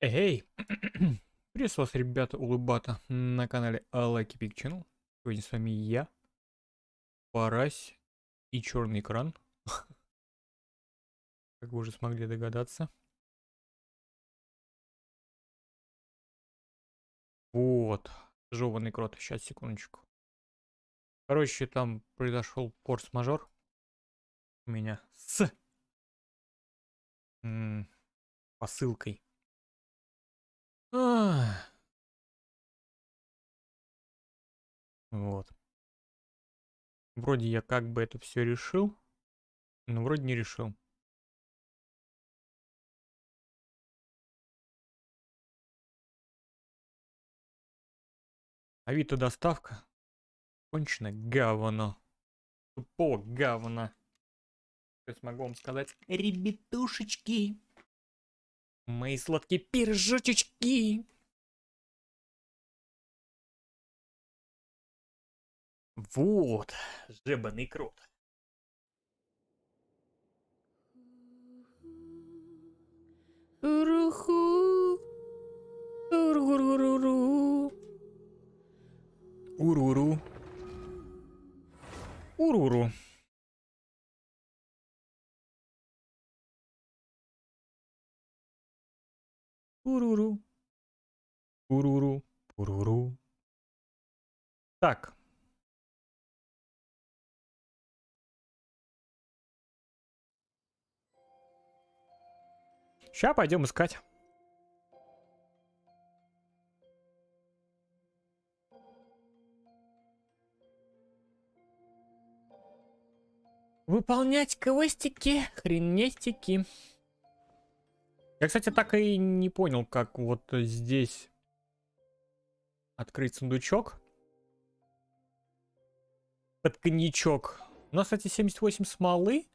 Эй! Приветствую вас, ребята, улыбата на канале Like Big Channel. Сегодня с вами я, Парась и черный экран. Как вы уже смогли догадаться. Вот. Жеванный крот. Сейчас, секундочку. Короче, там произошел форс-мажор. У меня с посылкой. Вот. Вроде я как бы это все решил, но вроде не решил. Авито доставка. Кончено говно. Тупо говно. Я смогу вам сказать, ребятушечки, мои сладкие пирожочки. Вот, жебаный крот. Уруху. Уруруруру. Уруру. Уруру. Уруру. Уруру. Уруру. Так. Сейчас пойдем искать. Выполнять квестики, хренестики. Я, кстати, так и не понял, как вот здесь открыть сундучок. Под коньячок. У нас, кстати, 78 смолы.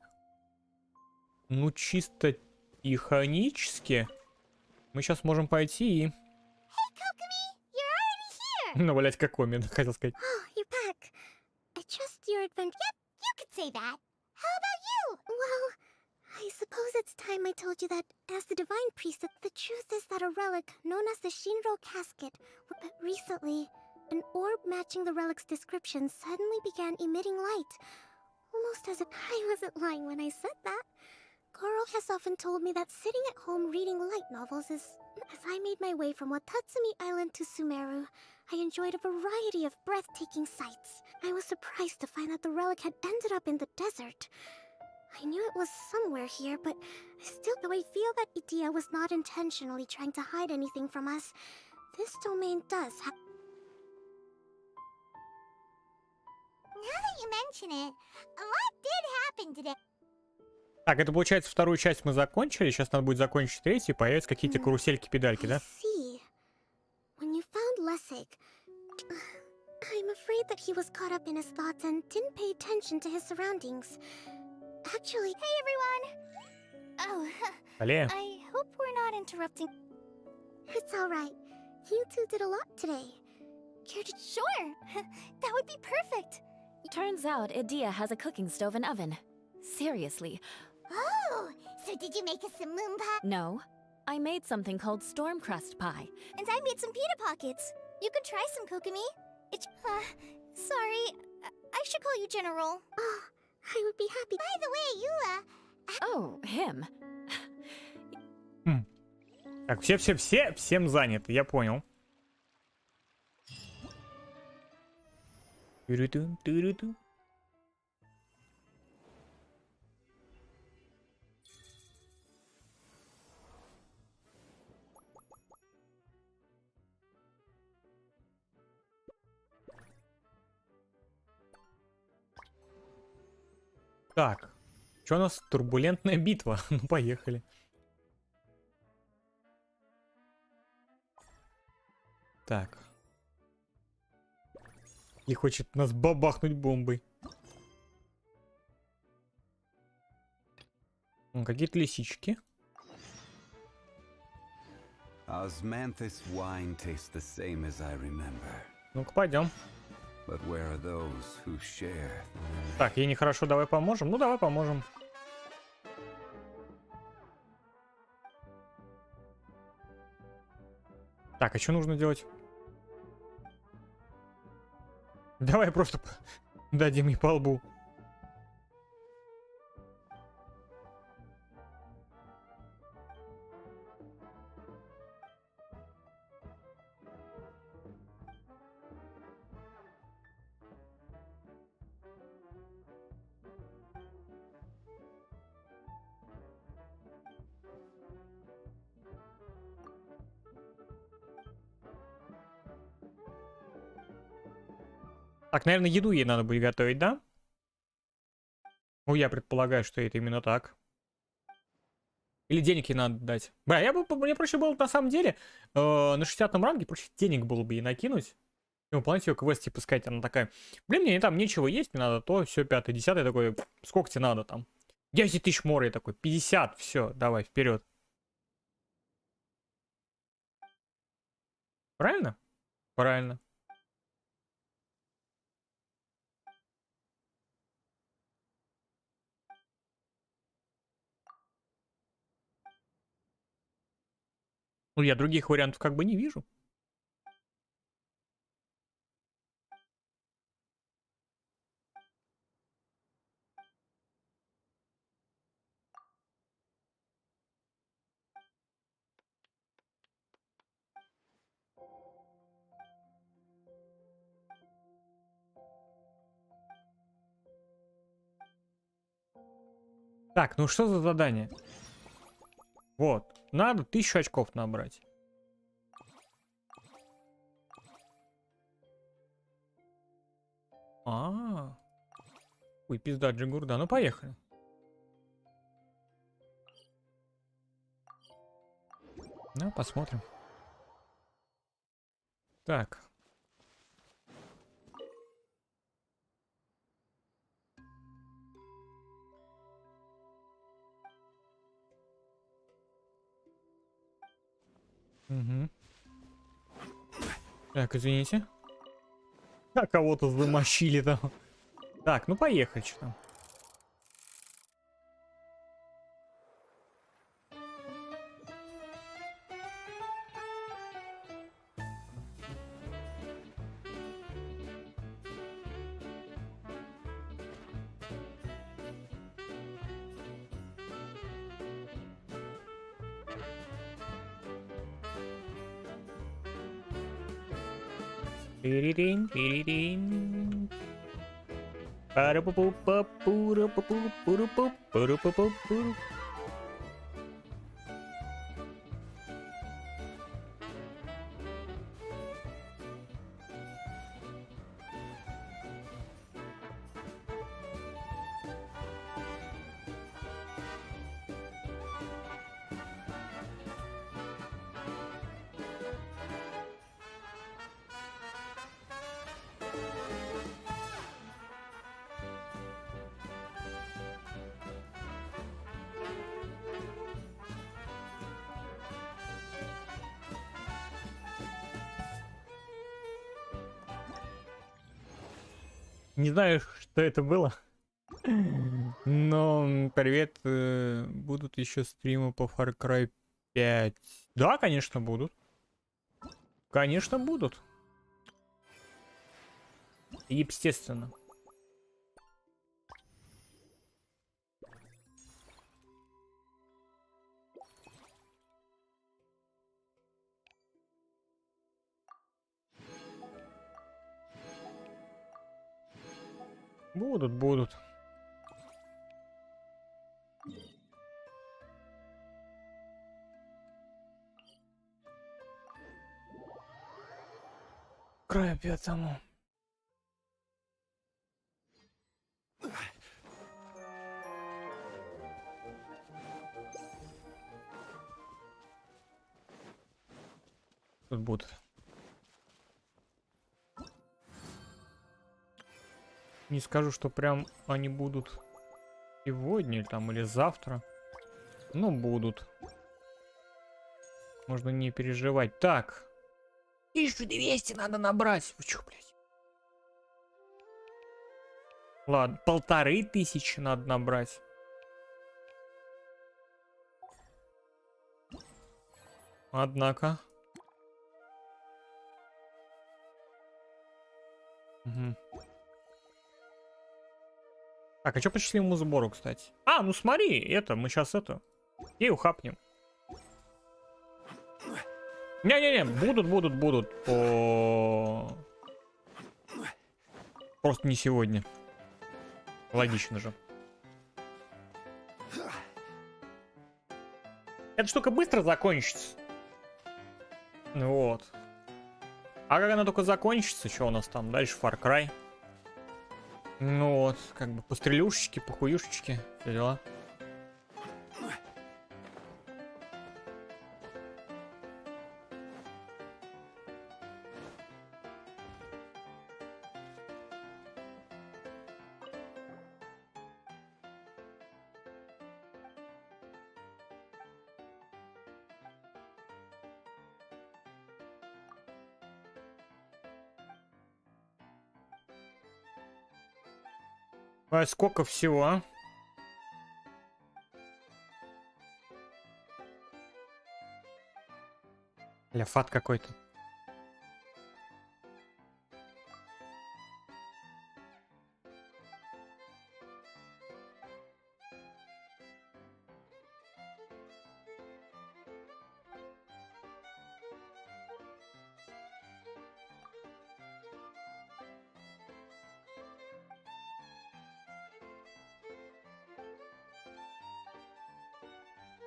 Ну, чисто технически. Мы сейчас можем пойти и... Ну, блять, как коммент, хотел сказать. I suppose it's time I told you that, as the divine priestess, the truth is that a relic known as the Shinro casket, but recently, an orb matching the relic's description suddenly began emitting light. Almost as if I wasn't lying when I said that. Goro has often told me that sitting at home reading light novels is... As I made my way from Watatsumi Island to Sumeru, I enjoyed a variety of breathtaking sights. I was surprised to find that the relic had ended up in the desert. I knew it was somewhere here, but still, though I feel that Idia was not intentionally trying to hide anything from us, this domain does have... Now that you mention it, a lot did happen today. Так, это получается вторую часть мы закончили. Сейчас надо будет закончить третью, появятся какие-то карусельки-педальки, да? When you found Lessig, I'm afraid that he was caught up in his thoughts and didn't pay attention to his surroundings. Actually, hey everyone! Oh, I hope we're not interrupting. It's alright. You two did a lot today. Care to... Sure! That would be perfect! Turns out Idia has a cooking stove and oven. Seriously. Oh! So did you make us some moon pie? No. I made something called storm crust pie. And I made some pita pockets. You could try some, Kokomi. It's... sorry. I should call you General. Oh, I would be happy. By the way, you, Oh, him. Так, всем заняты, я понял. Тыры-ту. Так, что у нас? Турбулентная битва. Ну, поехали. Так. И хочет нас бабахнуть бомбой. Какие-то лисички. Ну-ка, пойдем. Так, ей нехорошо, давай поможем? Ну, давай поможем. Так, а что нужно делать? Давай просто дадим ей по лбу. Так, наверное, еду ей надо будет готовить, да? Ну, я предполагаю, что это именно так. Или денег ей надо дать. Бля, мне проще было на самом деле на 60-м ранге проще денег было бы ей накинуть. И выполнять ее квест, типа сказать, она такая, блин, мне там нечего есть, мне надо то, все, 5-й, 10-й, такой, сколько тебе надо там? 10 тысяч морей такой, 50, все, давай, вперед. Правильно? Правильно. Ну, я других вариантов как бы не вижу. Так, ну что за задание? Вот, надо 1000 очков набрать. А-а-а. Ой, пизда, Джигурда, ну поехали. Ну, посмотрим. Так. Угу. Так, извините. А кого-то замочили там. Так, ну поехали, что там. Пиридин, пиридин. Пару-пу-пу-па-пуру-пу-пу-пуру-пу-пуру-пу-пуру. Не знаю, что это было. Но привет, будут еще стримы по Far Cry 5. Да, конечно, будут. Конечно, будут. Естественно. Будут, будут. Краю 5-му. Тут будут. Не скажу, что прям они будут сегодня там или завтра. Но будут. Можно не переживать. Так. 1200 надо набрать. Вы чё, блядь? Ладно, 1500 надо набрать. Однако. Угу. Так, а что по счастливому сбору, кстати? А, ну смотри, это, мы сейчас это, и ухапнем. Не-не-не, будут по... Просто не сегодня. Логично же. Эта штука быстро закончится. Вот. А как она только закончится, что у нас там дальше? Far Cry. Ну вот, как бы пострелюшечки, похуюшечки, все дела. А сколько всего, а? Ляфат какой-то.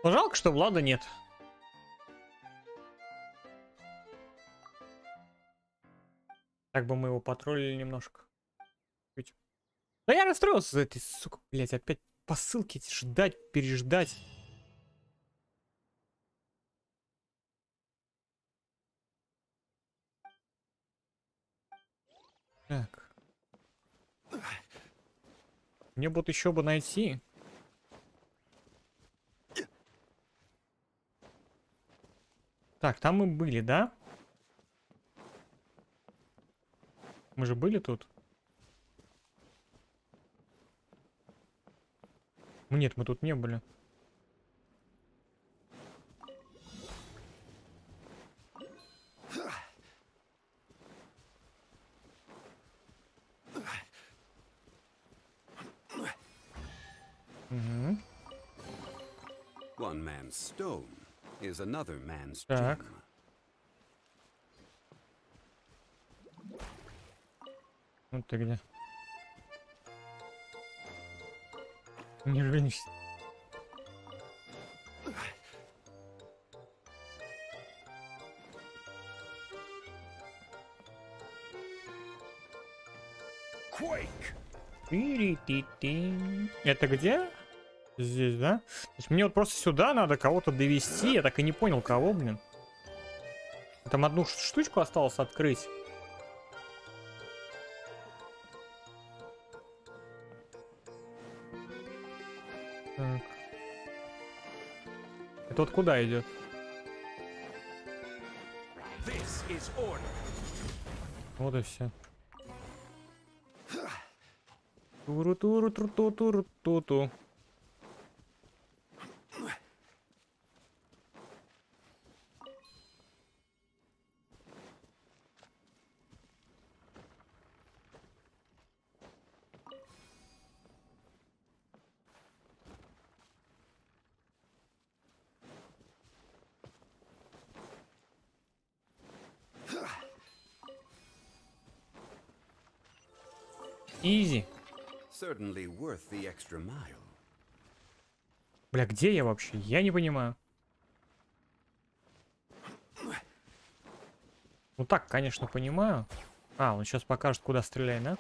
Ну, жалко, что Влада нет. Так бы мы его потроллили немножко. Чуть. Да я расстроился за этой, сука, блять, опять по ссылке эти ждать, переждать. Так. Мне вот еще бы найти. Так, там мы были, да? Мы же были тут? Нет, мы тут не были. Угу. One man's stone is another man's Так. gem. Вот ты где. Не женишься. Это где? Здесь, да? То есть мне вот просто сюда надо кого-то довести. Я так и не понял, кого, блин. Там одну штучку осталось открыть. Так. Это вот куда идет? Вот и все. Туру-туру-туру-туру-туру-туру. Изи. Certainly worth the extra mile. Бля, где я вообще? Я не понимаю. Ну так, конечно, понимаю. А, он сейчас покажет, куда стрелять, да?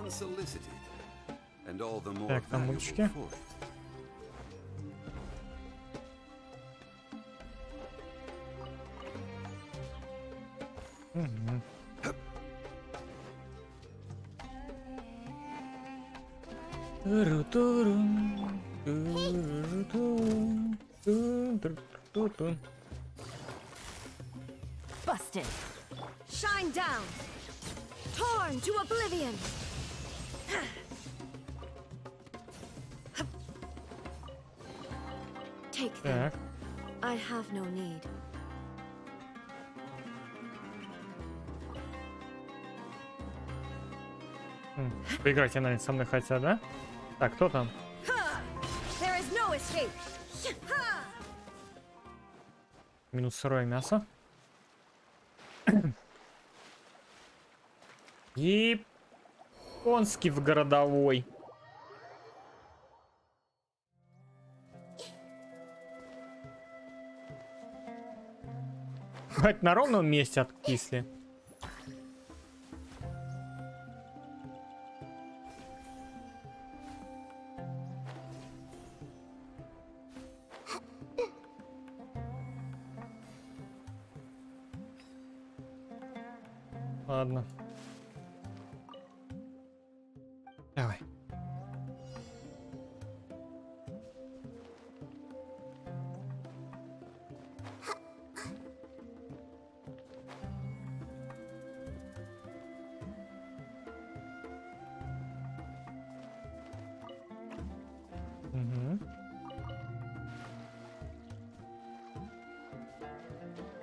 Unsolicited, and all the more Так, там valuable мультики. for it. Угу. Туру-туру, Busted. Shine down. Torn to oblivion. Take them. Так. I have no need. Поиграть они со мной хотят, да? Так, кто там? There is no escape. Минус сырое мясо. Японский в городовой. Хоть на ровном месте откисли. Ладно. Давай. Угу.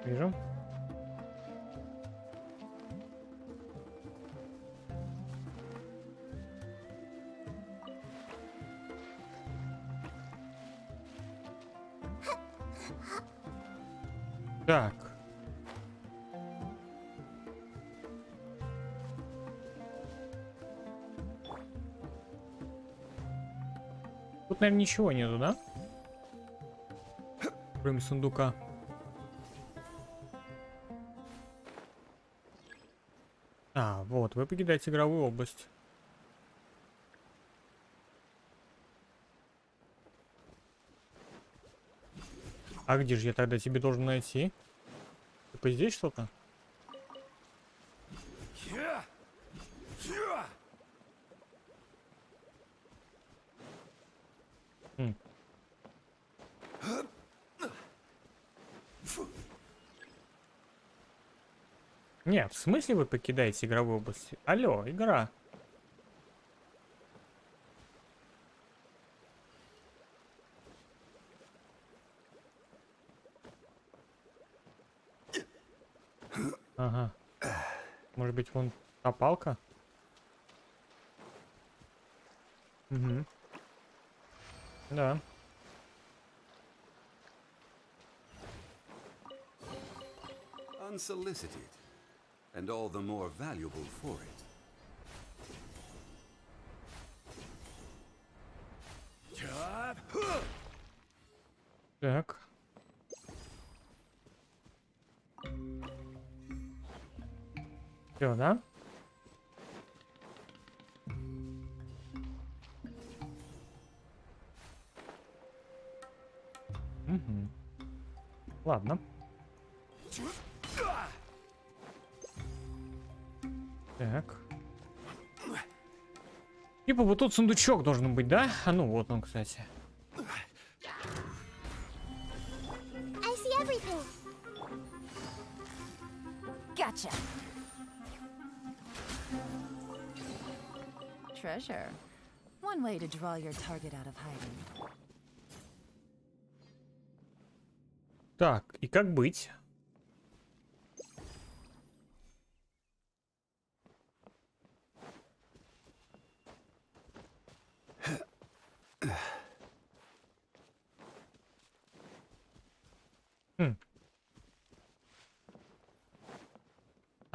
Вижу. Так. Тут, наверное, ничего нету, да? Кроме сундука. А, вот, вы покидаете игровую область. А где же я тогда тебе должен найти? Типа здесь что-то? Нет, в смысле вы покидаете игровую область? Алло, игра. Ага. Может быть, вон та палка? Угу. Да. Unsolicited, and all the more valuable for it. Так. Все, да? Угу. Ладно. Так. Типа вот тут сундучок должен быть, да? А ну вот он, кстати. I see everything. Gotcha. Treasure. One way to draw your target out of hiding. Так, и как быть?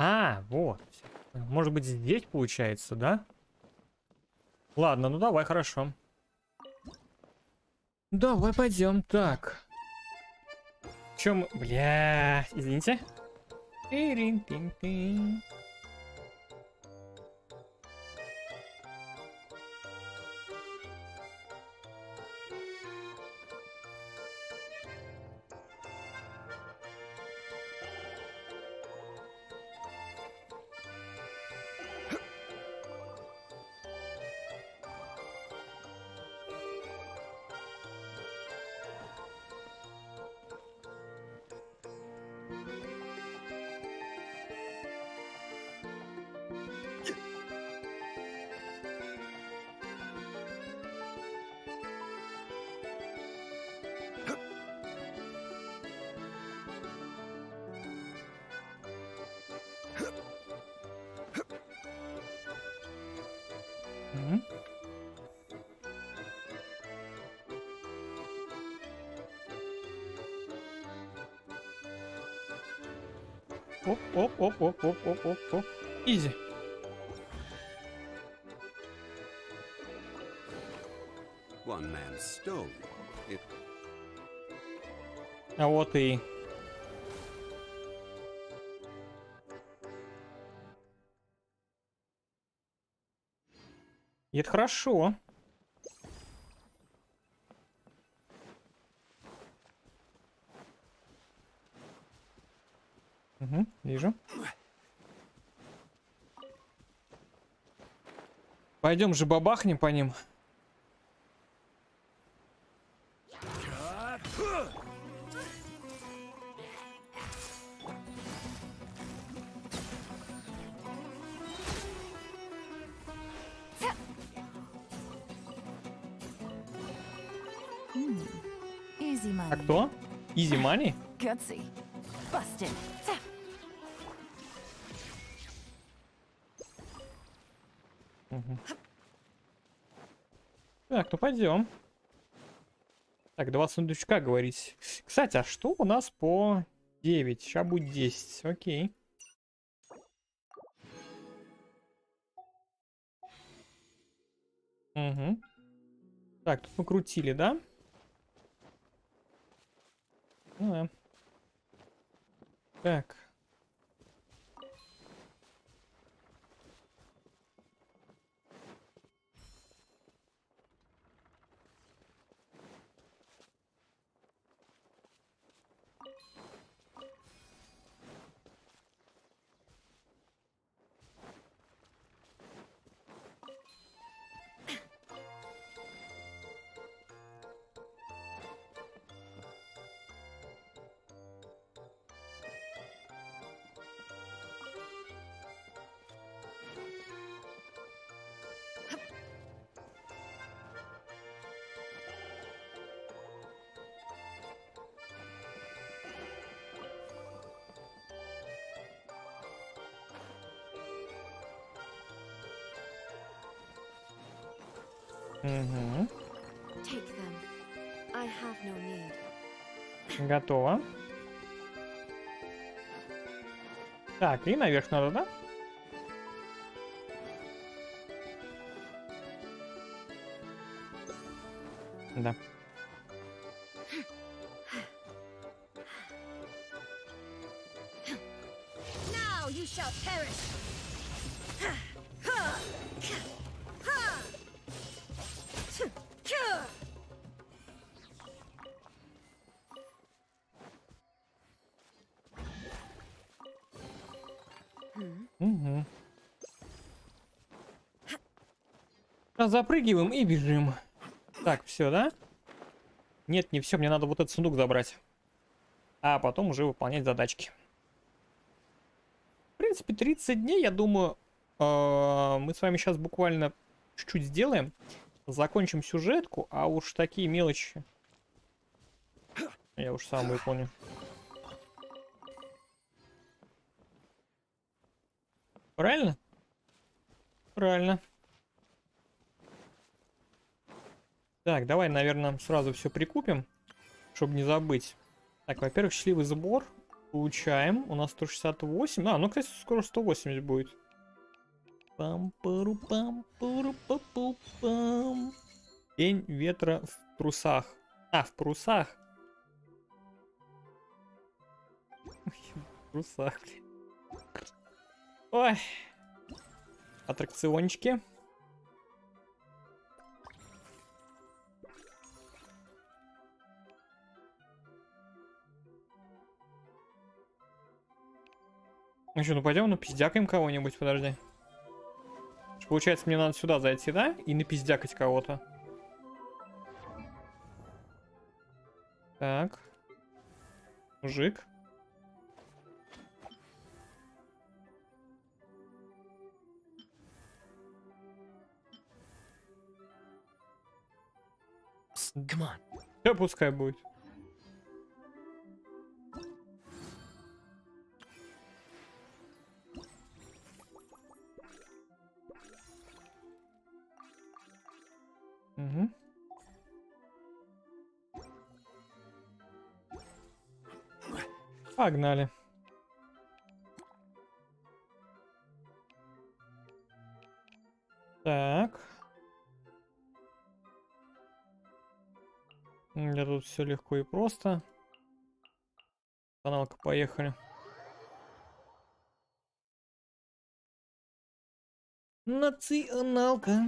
А, вот. Может быть, здесь получается, да? Ладно, ну давай, хорошо. Давай пойдем. Так. Чем? Бля, извините. Тирин-тин-тин. Угу. Оп. Изи. One man stole it. А вот и... И это хорошо. Угу, вижу. Пойдем же бабахнем по ним. Easy А money. кто? Easy money? Gutsy. Busted. Угу. Так, ну пойдем. Так, 2 сундучка, говорить. Кстати, а что у нас по 9? Сейчас будет 10. Окей. Угу. Так, тут мы крутили, да? Ну да. Так. Угу. Take them. I have no need. Готово. Так, и наверх надо, да? Да. Now you shall perish. Угу. Запрыгиваем и бежим. Так, все, да? Нет, не все, мне надо вот этот сундук забрать. А потом уже выполнять задачки. В принципе, 30 дней, я думаю, мы с вами сейчас буквально чуть-чуть сделаем. Закончим сюжетку, а уж такие мелочи я уж сам выполню. Правильно? Правильно. Так, давай, наверное, сразу все прикупим, чтобы не забыть. Так, во-первых, счастливый сбор. Получаем. У нас 168. А, ну, кстати, скоро 180 будет. Пам-пару-пам-пару-пам-пам. Тень ветра в трусах. А, в парусах. В трусах, блин. Ой. Аттракциончики. Ну что, ну пойдем напиздякаем кого-нибудь, подожди. Получается, мне надо сюда зайти, да? И напиздякать кого-то. Так. Мужик. Да, пускай будет. Погнали. Так. Да тут все легко и просто. Каналка, поехали. Националка.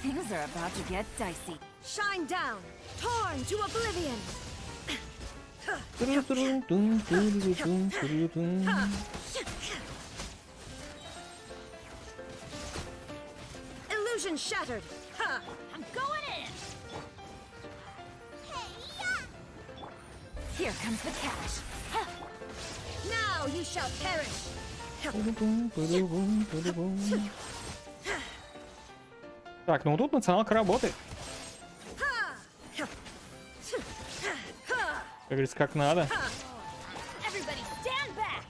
Things are about to get dicey. Shine down, torn to oblivion. Illusion shattered. Ha! I'm going in. Here comes the cash. Now you shall perish. Так, ну тут националка работает. Как говорится, как надо. Everybody stand back.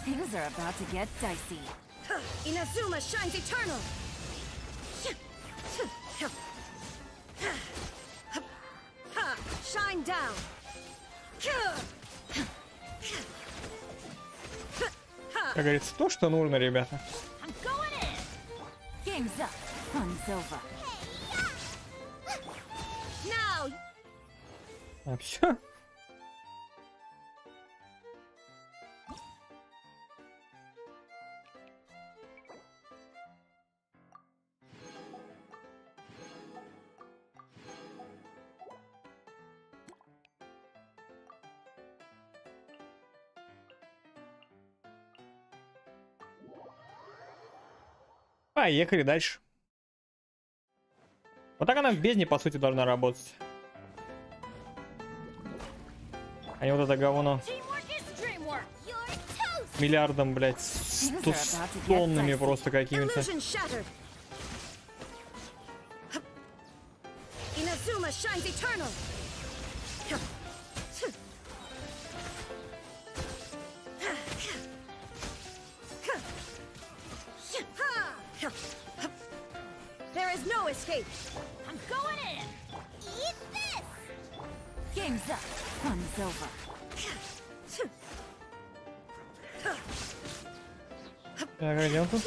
Things are about to get dicey. Inazuma shines eternal. Shine down. Как говорится, то, что нужно, ребята. I'm going in. Game's up. Fun's over. Now А все. Поехали дальше. Вот так она в бездне, по сути, должна работать. А не вот это говно. Миллиардом, блядь, с тоннами просто какими-то. illusion shattered. Inazuma shines eternal. There is no escape. I'm going in. Eat this. Game's up. Fun's over. Так, а где он тут?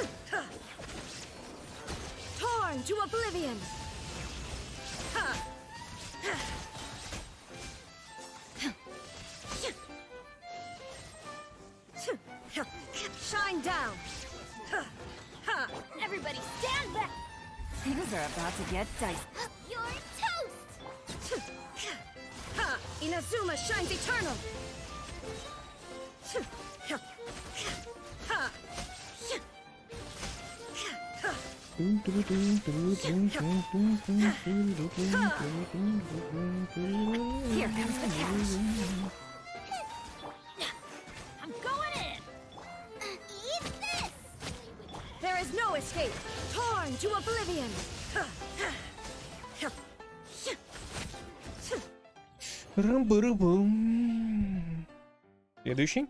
Torn to oblivion. Shine down. Everybody stand back. Things are about to get dicey. You're toast. Inazuma shines eternal. Here comes the cash. I'm going in. Eat this. There is no escape. Torn to oblivion. Рам-барабам. Следующий.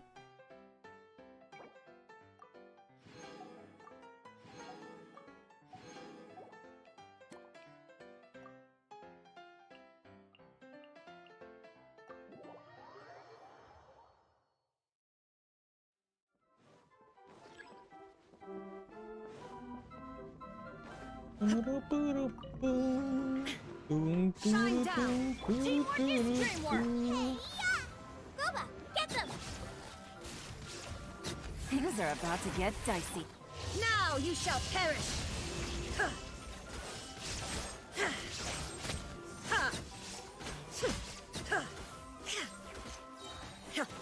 Shine down. Teamwork is dreamwork. Boba, get them. Things are about to get dicey. Now you shall perish.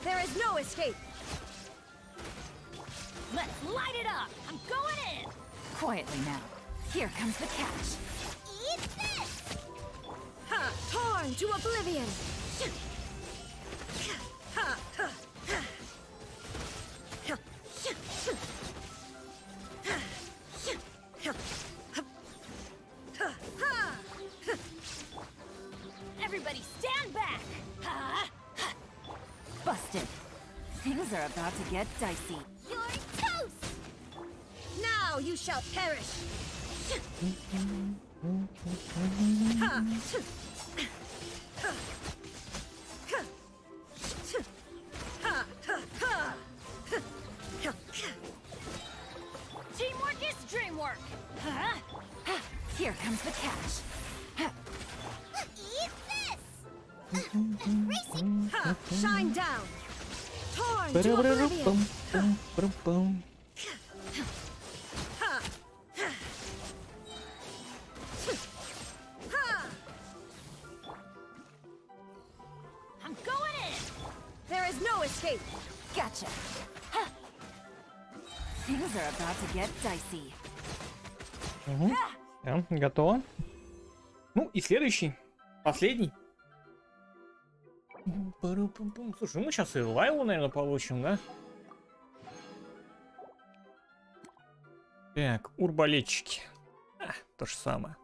There is no escape. Let's light it up. I'm going in. Quietly now. Here comes the cash. Eat this. Torn to oblivion. Everybody stand back. Busted. Things are about to get dicey. You're toast. Now you shall perish. Teamwork is dreamwork. Here comes the catch. Eat this! Racing! Shine down. Torn to oblivion. I'm going in. There is no escape. Gotcha. Things are about to get dicey. Да, готово. Ну и следующий, последний. Слушай, мы сейчас и Лайлу, наверное, получим, да? Так, урбалетчики. То же самое.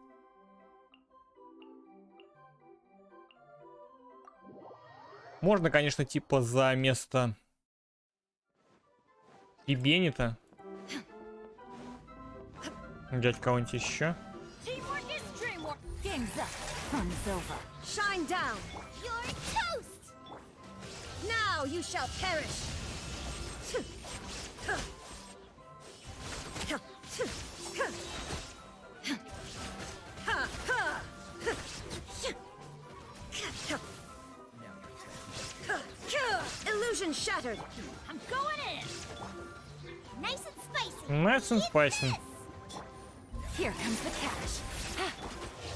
Можно, конечно, типа за место и Беннита взять кого-нибудь еще. Teamwork is dreamwork. Game's up. Fun's over. Shine down. You're toast! Now you shall perish. Illusion shattered. I'm going in. Nice and spicy! Nice and spicy. Here comes the catch.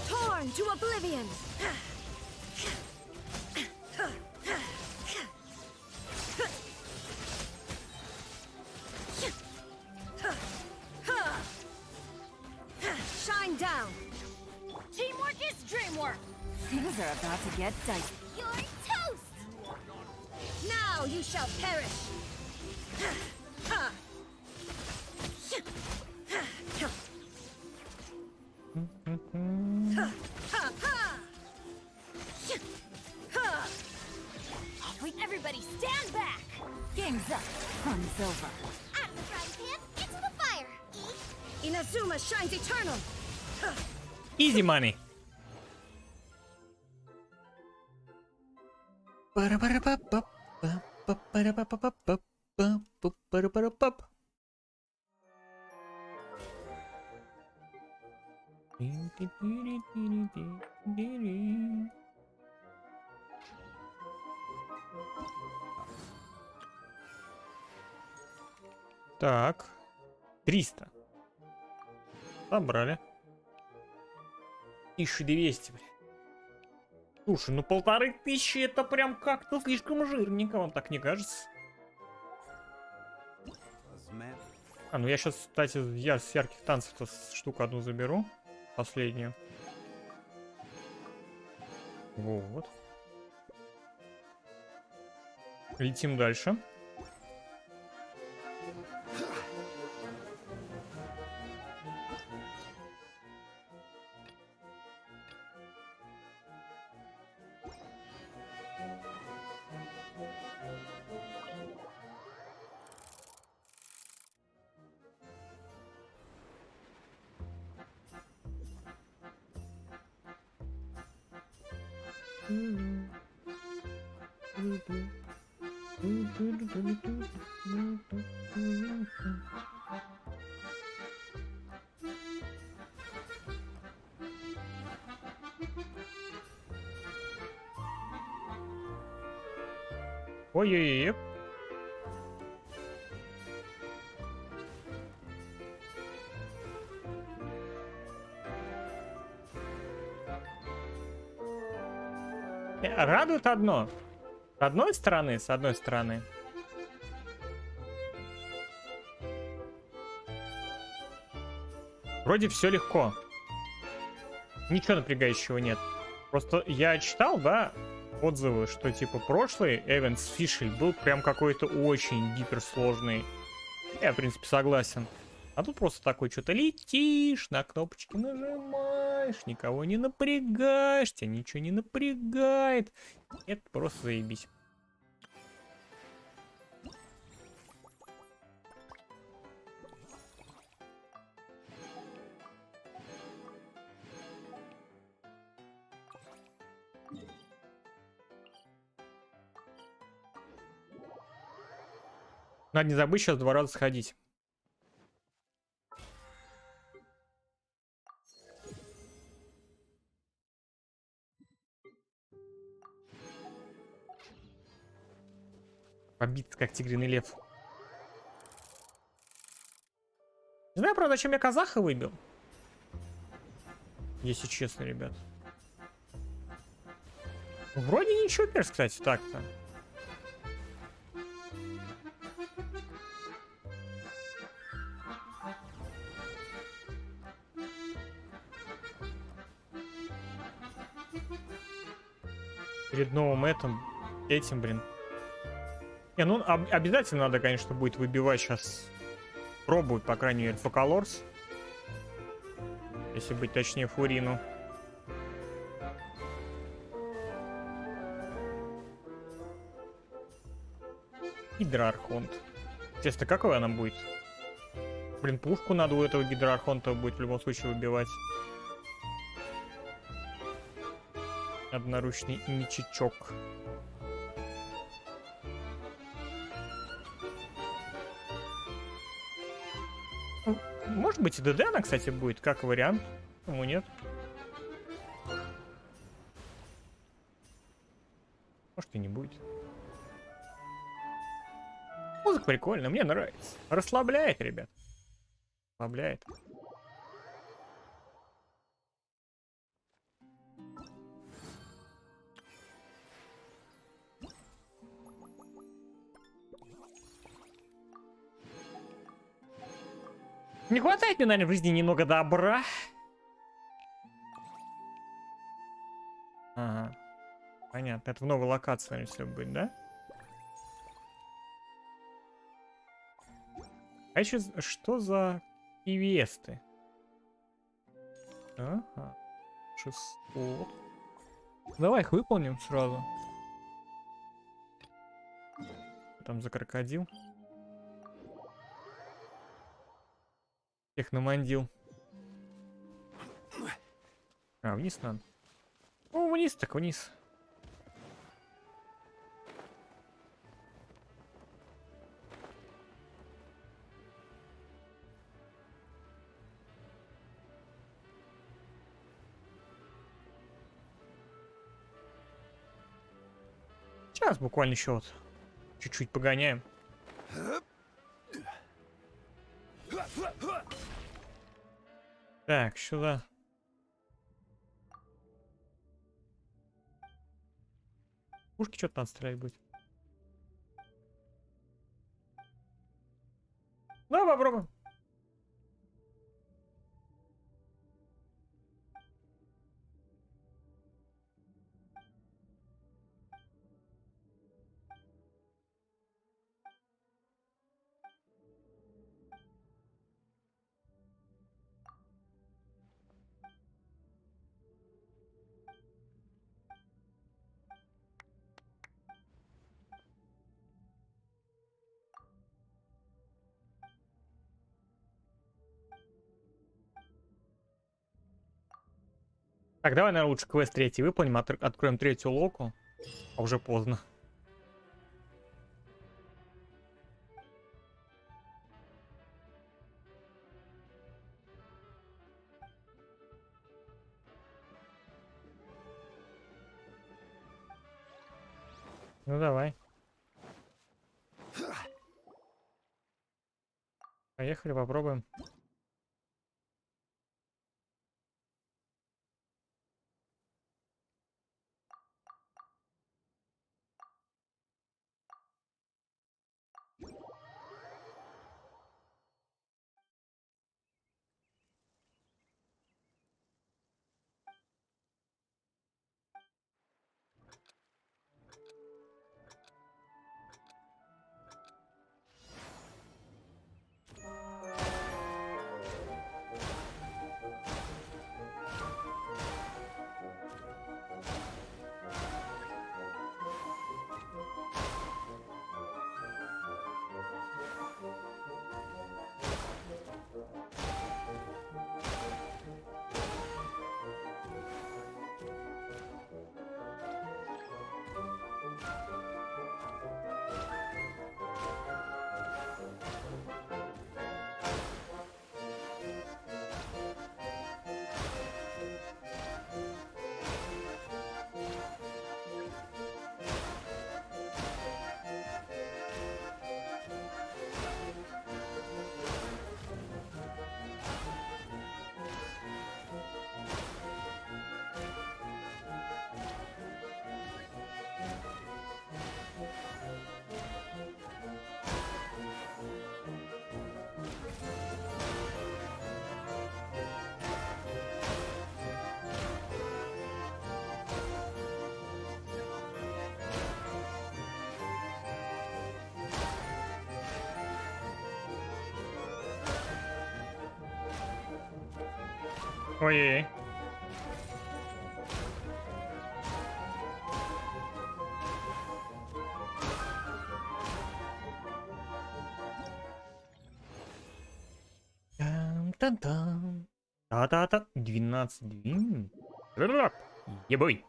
Torn to oblivion. Shine down. Teamwork is dreamwork. Things are about to get dicey. You're toast! Now you shall perish. Everybody stand back. Game's up. Fun's over. Out of the frying pan, into the fire! Eat! Inazuma shines eternal. Easy money. Так, 300. Собрали. 1200, блин. Слушай, ну 1500 это прям как-то слишком жирненько, вам так не кажется? А, ну я сейчас, кстати, я с ярких танцев-то штуку одну заберу. Последнюю. Вот. Летим дальше. Ой-ой-ой. Радует одно. С одной стороны. Вроде все легко. Ничего напрягающего нет. Просто я читал, да, отзывы, что типа прошлый Эвенс Фишель был прям какой-то очень гиперсложный. Я, в принципе, согласен. А тут просто такой что-то летишь, на кнопочки нажимаешь, никого не напрягаешь, тебя ничего не напрягает. Это просто заебись. Надо не забыть сейчас 2 раза сходить. Побиться, как тигриный лев. Не знаю, правда, зачем я казаха выбил. Если честно, ребят. Вроде ничего, перс, кстати, так-то. Перед новым этим, блин. Не, ну обязательно надо, конечно, будет выбивать сейчас. Пробовать, по крайней мере, фокалорс. Если быть точнее, фурину. Гидроархонт. Честно, какой она будет? Блин, пушку надо у этого гидроархонта будет в любом случае выбивать. Одноручный мечичок. Может быть и ДД она, кстати, будет, как вариант. Почему нет? Может и не будет. Музыка прикольная, мне нравится. Расслабляет, ребят. Расслабляет. Не хватает мне, наверное, в жизни немного добра. Ага. Понятно. Это в новой локации, наверное, все будет, да? А еще что за квесты? Ага. 600. Давай их выполним сразу. Там за крокодил. Всех намандил. А, вниз надо. Ну, вниз так вниз. Сейчас буквально еще вот чуть-чуть погоняем. Так, сюда. Пушки что-то надо стрелять будет. Ну, попробуем. Так, давай, наверное, лучше квест третий выполним, откроем третью локу. А уже поздно. Ну давай. Поехали, попробуем. Ой-ой-ой. Там-там-там. Та-та-та. 12 двин. Ебой.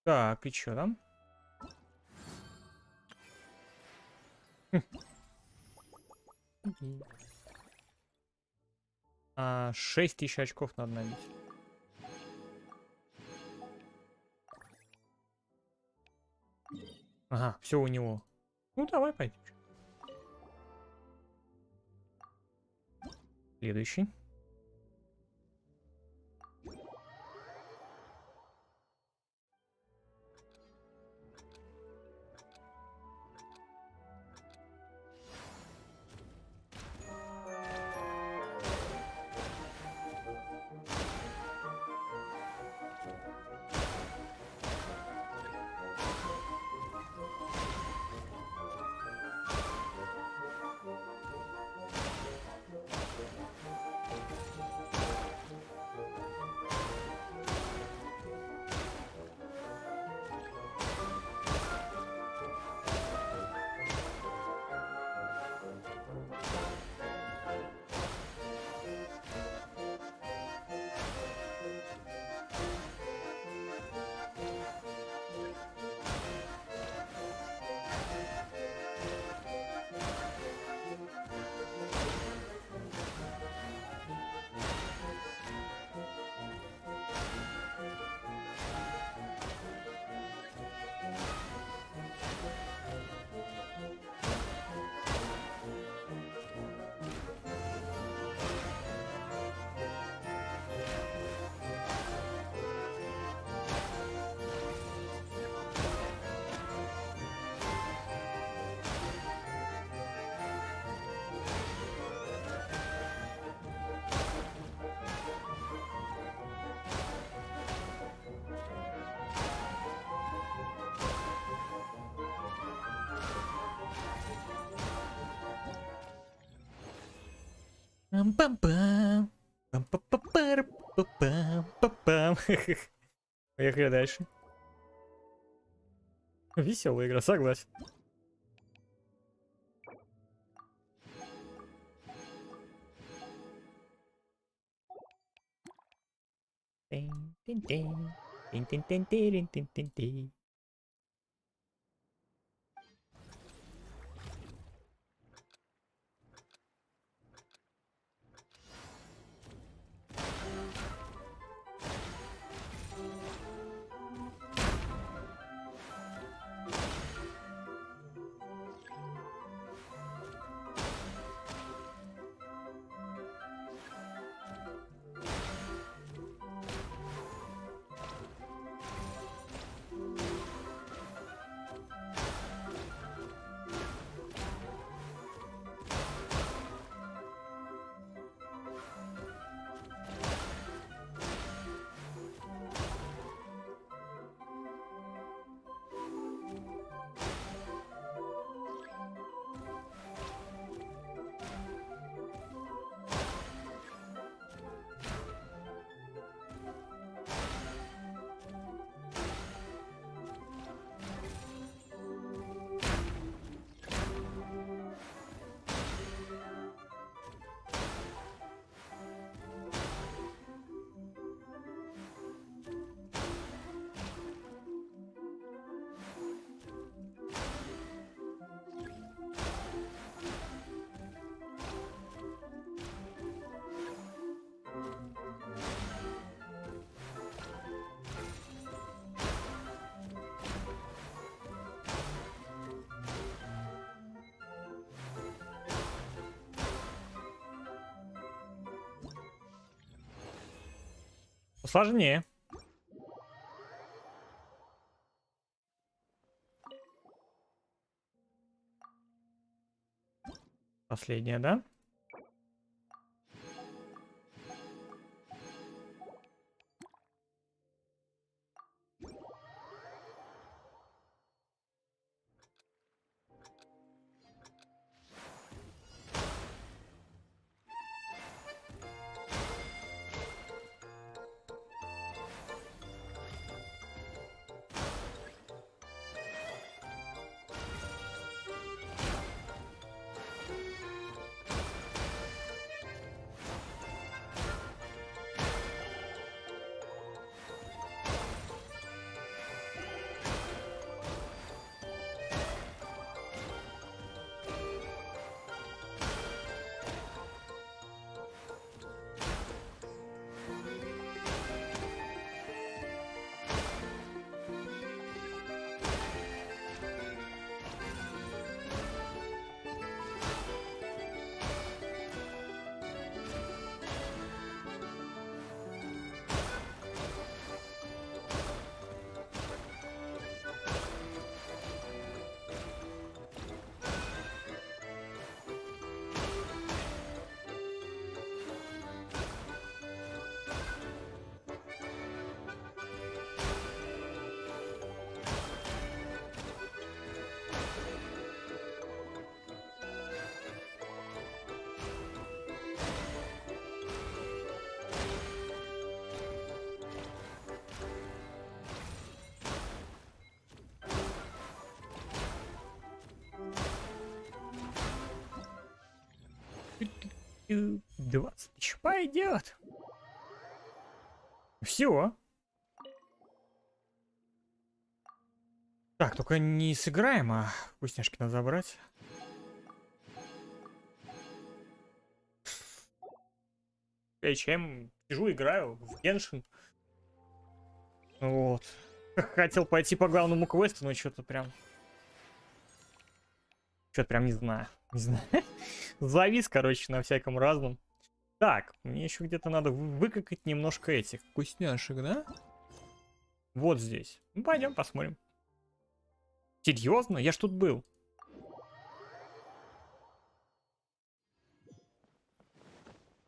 Так, и чё там? 6000 очков надо набить. Ага, все у него. Ну давай пойдем. Следующий. Пам-пам-пам. Пам-пам-пам-пам-пам-пам. Поехали дальше. Веселая игра, согласен. Тин-тин-тин. Тин-тин-тин-тин-тин-тин-тин. Сложнее. Последняя, да? 20 тысяч пойдет. Все. Так, только не сыграем, а вкусняшки надо забрать. Я чем сижу, играю в Genshin. Вот. Хотел пойти по главному квесту, но что-то прям... Что-то прям не знаю. Не знаю. Завис, короче, на всяком разном. Так, мне еще где-то надо выкакать немножко этих вкусняшек, да? Вот здесь. Ну, пойдем посмотрим. Серьезно? Я ж тут был.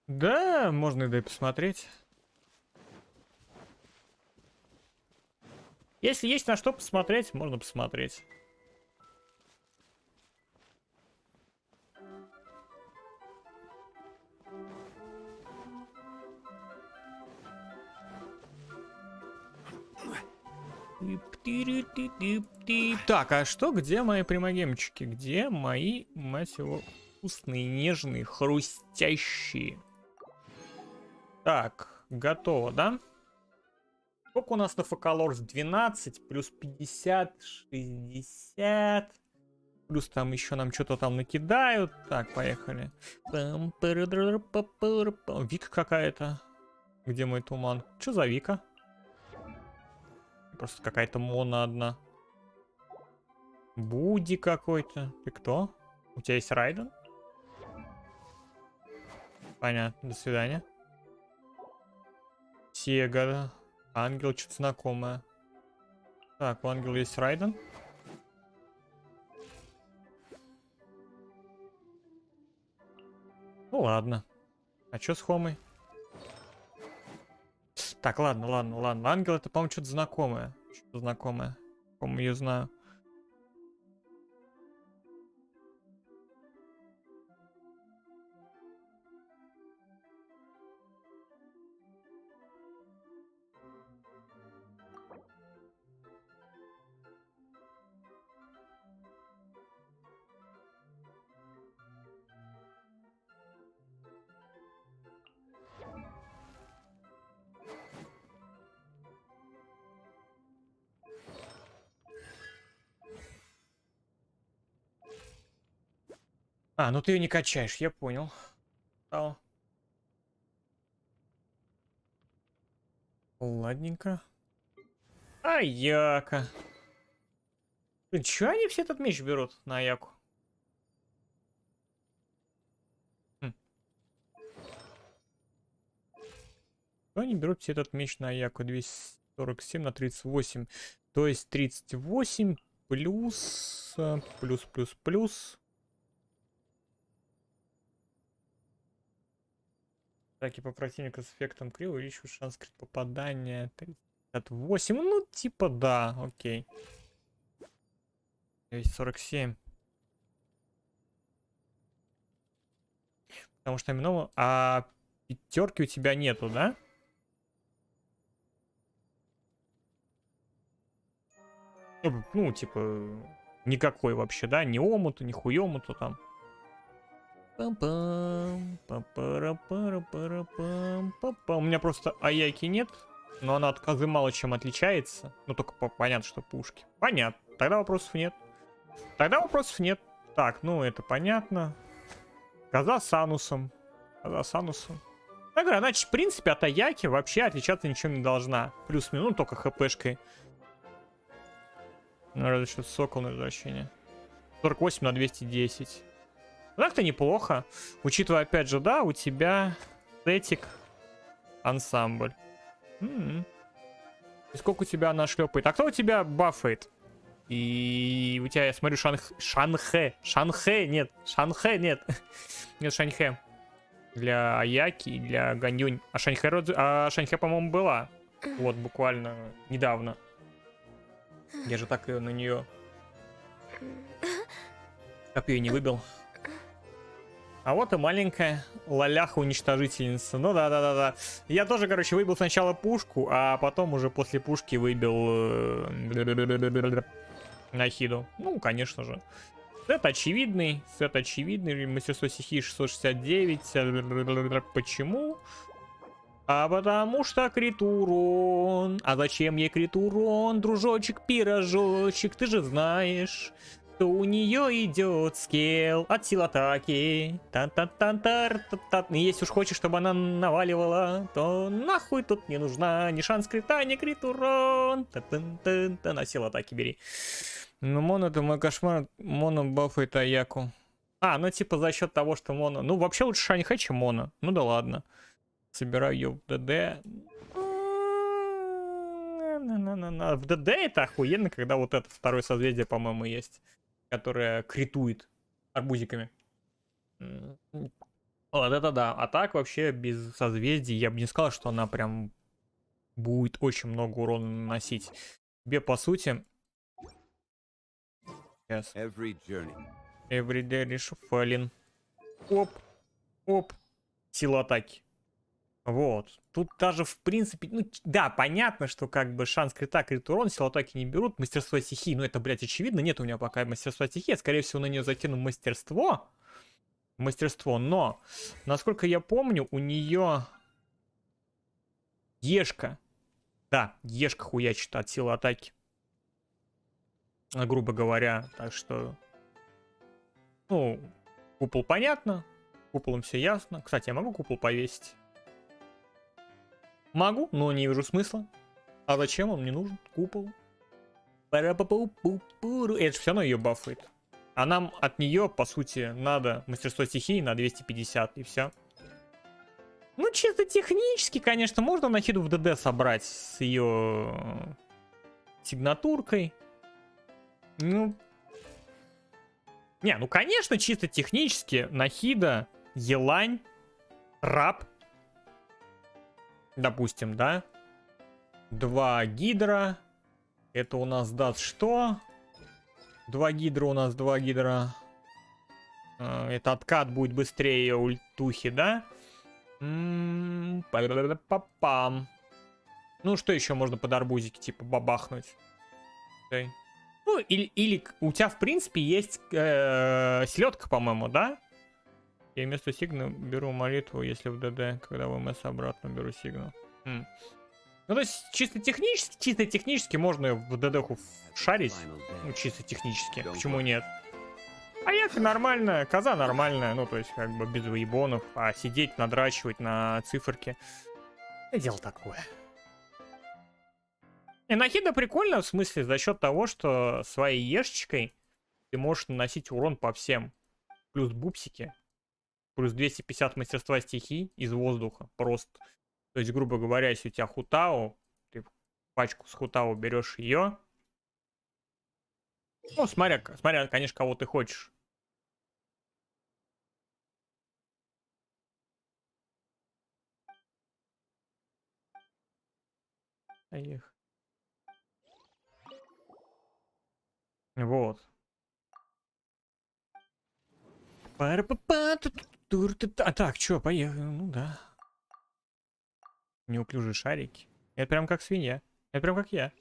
Да, можно и посмотреть. Если есть на что посмотреть, можно посмотреть. Так, а что, где мои примагемчики? Где мои, мать его, вкусные, нежные, хрустящие? Так, готово, да? Сколько у нас на Фокалорс? 12, плюс 50, 60. Плюс там еще нам что-то там накидают. Так, поехали. Вика какая-то. Где мой туман? Что за Вика? Просто какая-то мона одна. Буди какой-то. Ты кто? У тебя есть Райден? Понятно, до свидания. Сега, да. Ангел, что-то знакомое. Так, у ангела есть Райден. Ну ладно. А что с Хомой? Так, ладно. Ангел это, по-моему, что-то знакомое. Что-то знакомое. По-моему, я знаю. А, ну ты ее не качаешь, я понял. Стало. Ладненько. Аяка. Блин, чё они все этот меч берут на Аяку? Чё они берут все этот меч на Аяку? 247 на 38. То есть 38 плюс... плюс. Атаки по противнику с эффектом криво увеличивают шанс крит попадания. 38. Ну, типа, да, окей. 247. Потому что именного... А пятерки у тебя нету, да? Ну, типа, никакой вообще, да? Ни омута, ни хуемута там. У меня просто Аяки нет, но она от Козы мало чем отличается. Ну, только понятно, что пушки. Понятно. Тогда вопросов нет. Так, ну, это понятно. Коза с анусом. Я говорю, значит, в принципе, от Аяки вообще отличаться ничем не должна. Плюс-минус, ну, только хпшкой. Ну, разве что сокол на возвращение. 48 на 210. Так-то неплохо. Учитывая, опять же, да, у тебя сетик ансамбль. И сколько у тебя она шлепает? А кто у тебя бафает? И у тебя, я смотрю, Шанхэ. Нет. Нет, Шанхэ. Для Аяки и для Ганьюнь. А Шанхэ, по-моему, была. Вот, буквально недавно. Я же так ее на нее копье не выбил. А вот и маленькая лоляха-уничтожительница. Ну да. Я тоже, короче, выбил сначала пушку, а потом уже после пушки выбил Нахиду. Ну, конечно же. Сет очевидный, мастерство стихии 669. Почему? А потому что крит урон. А зачем ей крит урон, дружочек-пирожочек? Ты же знаешь, что у нее идет скилл от сил атаки. Если уж хочешь, чтобы она наваливала, то нахуй тут не нужна ни шанс крита, ни крит урон. На сил атаки бери. Ну, моно это мой кошмар. Моно бафает Аяку. А, ну типа за счет того, что моно. Ну, вообще лучше Шаньхэ, чем моно. Ну да ладно. Собираю ее в ДД. В ДД это охуенно, когда вот это второе созвездие, по-моему, есть. Которое критует арбузиками. Вот это да. А так вообще без созвездий я бы не сказал, что она прям будет очень много урона наносить. Тебе по сути... Сейчас. Everyday reshuffling. Оп. Оп. Сила атаки. Вот. Тут даже в принципе... Ну, да, понятно, что как бы шанс крита, крит урон, сила атаки не берут. Мастерство стихии, ну это, блядь, очевидно. Нет у меня пока мастерства стихии. Скорее всего, на нее закину мастерство. Но, насколько я помню, у нее... Ешка. Да, ешка хуячит от силы атаки. Грубо говоря. Так что... Ну, купол понятно. Куполом все ясно. Кстати, я могу купол повесить? Могу, но не вижу смысла. А зачем он мне нужен? Купол. Это же все равно ее бафает. А нам от нее, по сути, надо мастерство стихии на 250, и все. Ну, чисто технически, конечно, можно нахиду в ДД собрать с ее сигнатуркой. Ну... Не, ну, конечно, чисто технически нахида, елань, раб. Допустим, да? 2 гидра. Это у нас даст что? 2 гидра у нас, 2 гидра. Это откат будет быстрее ультухи, да? Пам. Ну, что еще можно под арбузики, типа, бабахнуть? Okay. Ну, или у тебя, в принципе, есть селедка, по-моему, да? Я вместо сигна беру молитву, если в ДД, когда в МС обратно беру сигнал. Ну, то есть, чисто технически можно в ДД-ху шарить. Ну, чисто технически. Почему нет? А яка нормальная, коза нормальная. Ну, то есть, как бы без выебонов. А сидеть, надрачивать на циферке. Это дело такое. И нахида прикольно, в смысле, за счет того, что своей ешечкой ты можешь наносить урон по всем. Плюс бупсики. Плюс 250 мастерства стихий из воздуха. Просто. То есть, грубо говоря, если у тебя хутау, ты пачку с хутау берешь ее. Ну, смотря, конечно, кого ты хочешь. Вот. А так, что, поехали. Ну да. Неуклюжие шарики. Это прям как свинья. Это прям как я.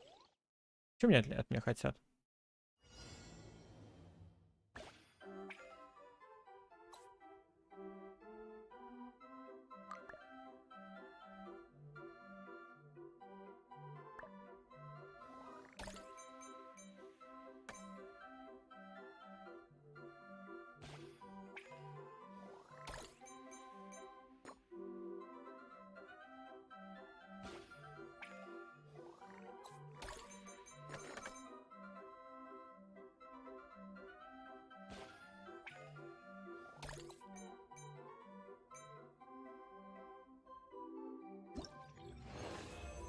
Что мне от меня хотят?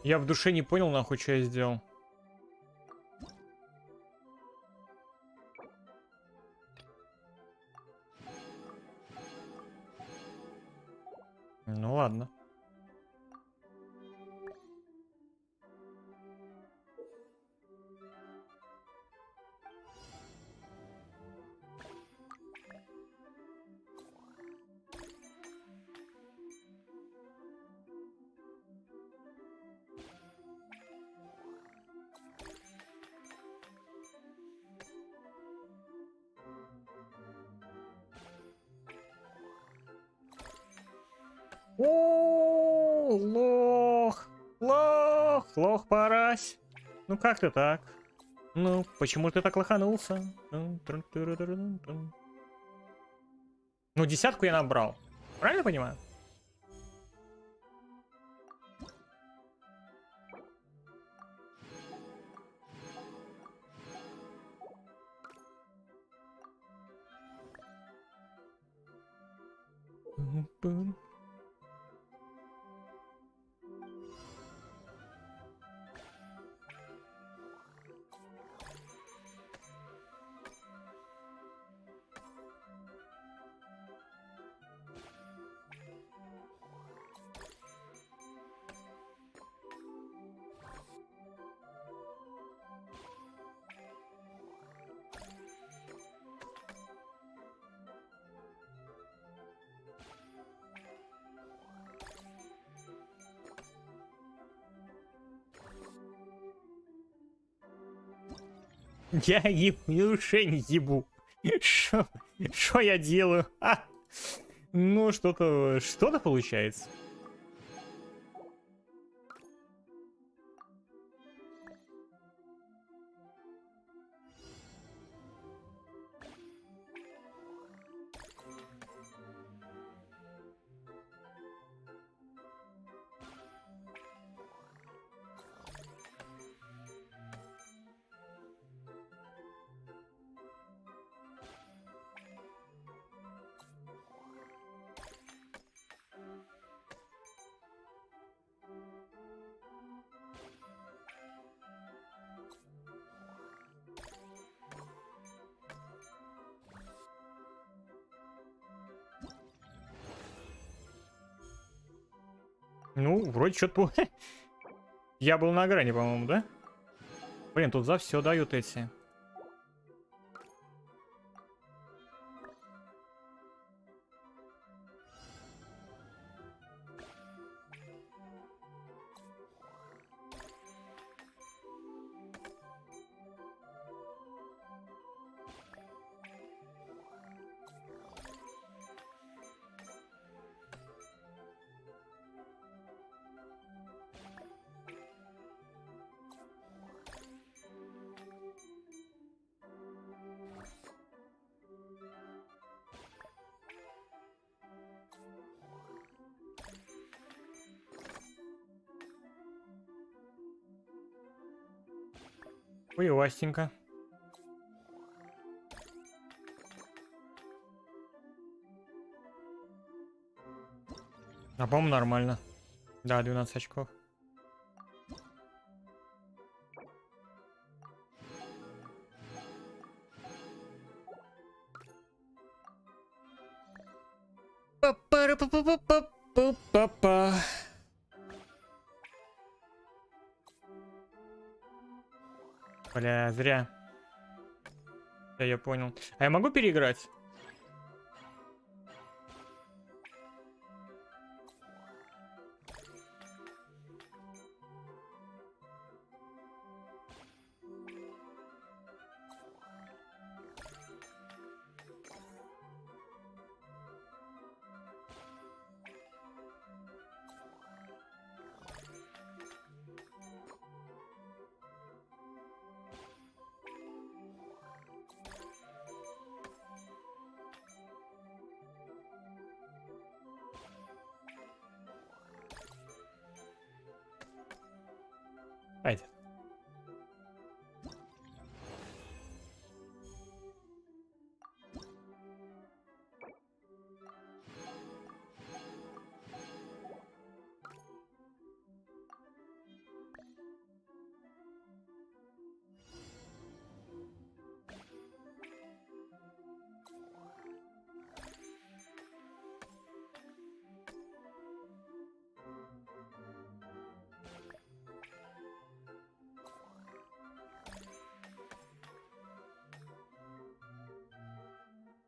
Я в душе не понял, нахуй, что я сделал. Ну ладно. О, лох. Лох, лох парась. Ну как ты так? Ну, почему ты так лоханулся? Ну, 10 я набрал. Правильно понимаю? Я уже не ебу. Что я делаю? Ну, что-то получается. Ну, вроде что-то... Я был на грани, по-моему, да? Блин, тут за все дают эти. Хуевастенько. А по-моему нормально. Да, 12 очков. Па-па-ра-па-па-па-па-па. Бля, зря. Да, я понял. А я могу переиграть? Пойдет.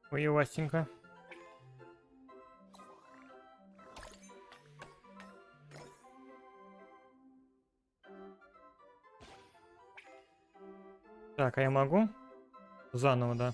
Хуевастенько. Так, а я могу? Заново, да.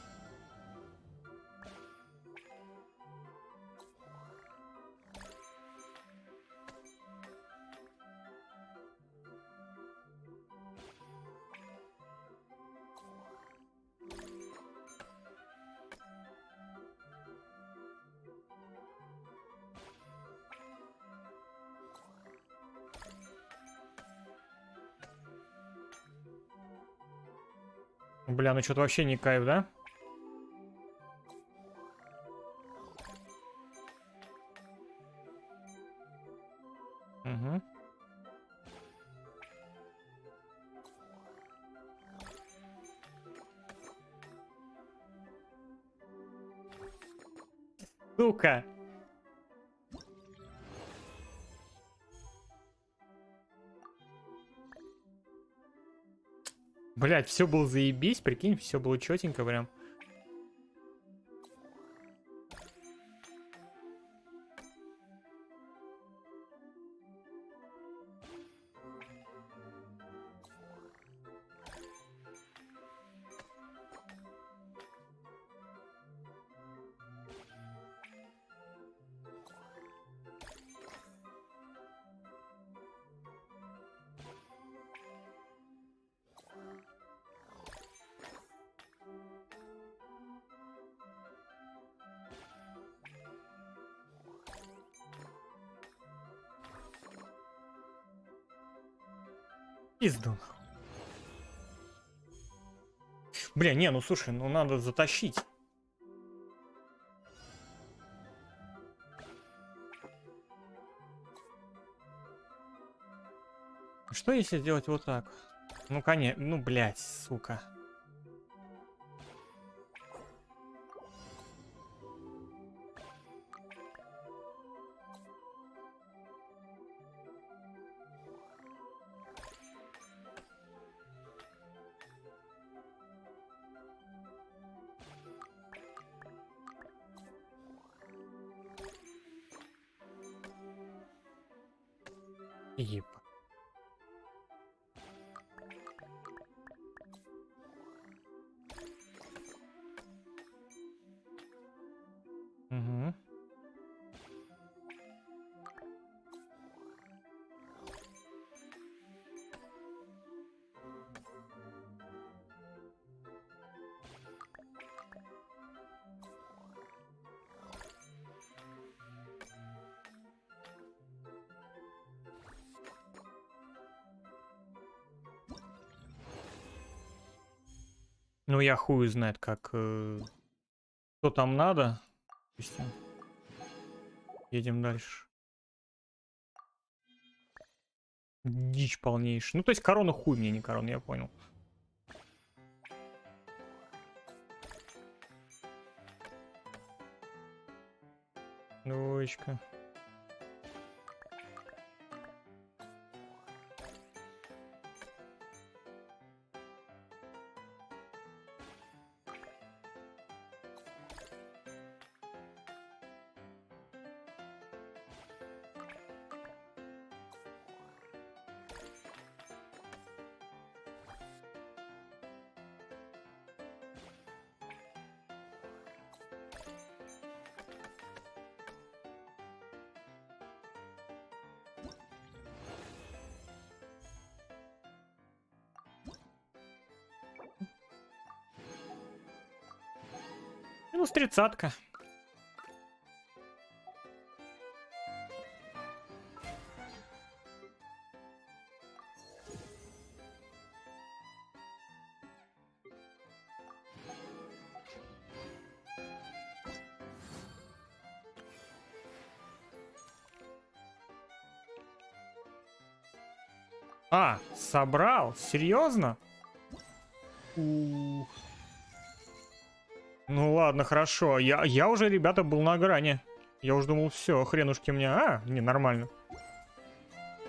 Бля, ну что-то вообще не кайф, да? Угу. Сука. Блять, все было заебись, прикинь, все было четенько прям. Пизду. Бля, не, ну слушай, ну надо затащить. Что если сделать вот так? Ну, конечно, ну, блядь, сука. Еб. Угу. Ну, я хуй знает, как... что там надо. Допустим. Едем дальше. Дичь полнейшая. Ну, то есть корона хуй мне, не корона, я понял. Двоечка. Минус 30-ка. А, собрал? Серьезно? Ух. Ну ладно, хорошо. Я уже, ребята, был на грани. Я уже думал, все, хренушки мне. А, не, нормально.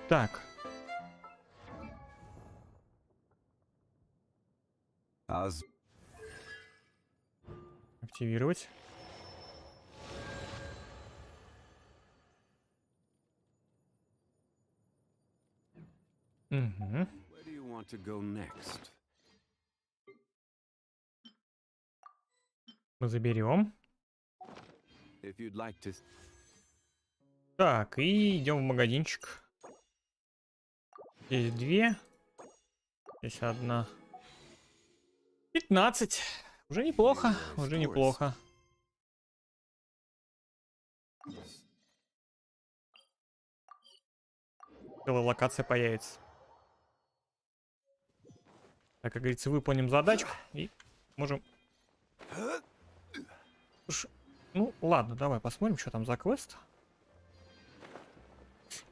Так. Активировать. Угу. Мы заберем. Так, и идем в магазинчик. Здесь 2. Здесь 1. 15. Уже неплохо, уже неплохо. Целая локация появится. Так, как говорится, выполним задачку и можем... Слушай, ну, ладно, давай посмотрим, что там за квест.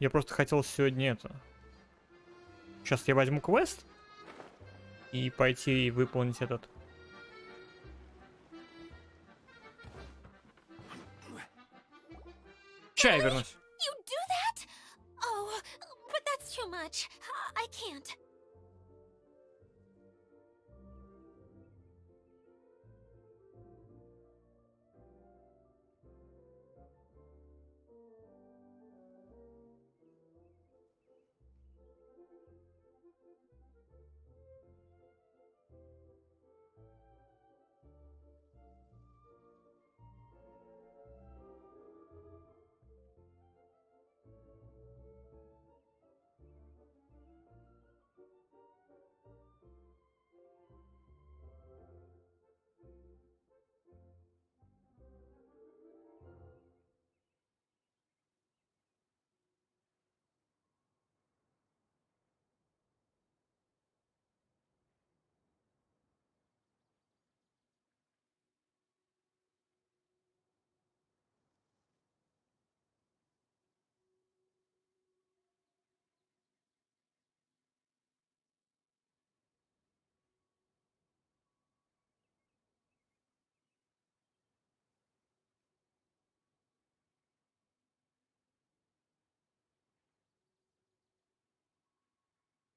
Я просто хотел сегодня это... Сейчас я возьму квест и пойти выполнить этот. Чай вернусь. You do that? Oh, but that's too much. I can't.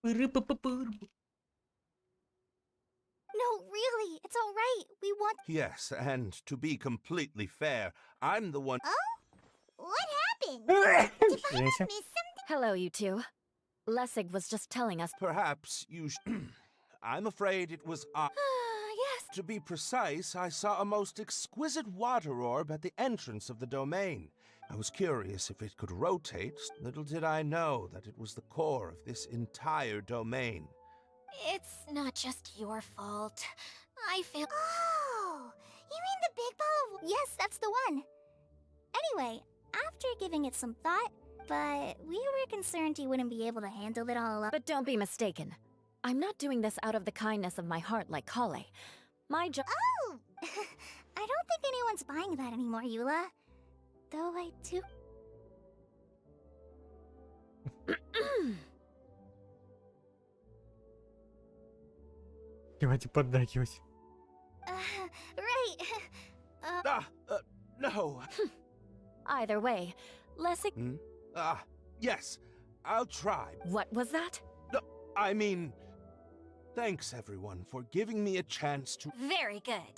No, really, it's all right. We want. Yes, and to be completely fair, I'm the one. What happened? Did I Извините. miss something? Hello, you two. Lessig was just telling us. Perhaps you. I'm afraid it was. Yes. To be precise, I saw a most exquisite water orb at the entrance of the domain. I was curious if it could rotate. Little did I know that it was the core of this entire domain. It's not just your fault. I feel. Oh, you mean the big ball of... Yes, that's the one. Anyway, after giving it some thought, but we were concerned you wouldn't be able to handle it all up. But don't be mistaken. I'm not doing this out of the kindness of my heart like Kale. My job. Oh! I don't think anyone's buying that anymore, Eula. Though I do... Давайте поддакивать. Right. No. Either way, Lessig. Yes, I'll try. What was that? No, I mean, thanks everyone for giving me a chance to. Very good.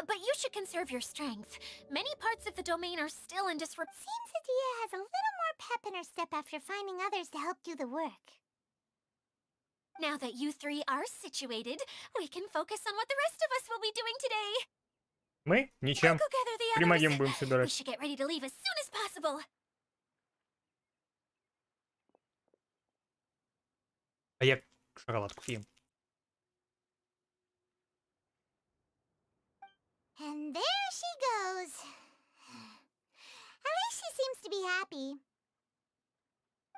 But you should conserve your strength. Many parts of the domain are still in disrepair. Seems Adia has a little more pep in her step after finding others to help do the work. Now that you three are situated, we can focus on what the rest of us will be doing today. Мы I'll ничем. go gather the Примагим others. будем We собирать. should get ready to leave as soon as possible. А я шоколадку съем. And there she goes. At least she seems to be happy.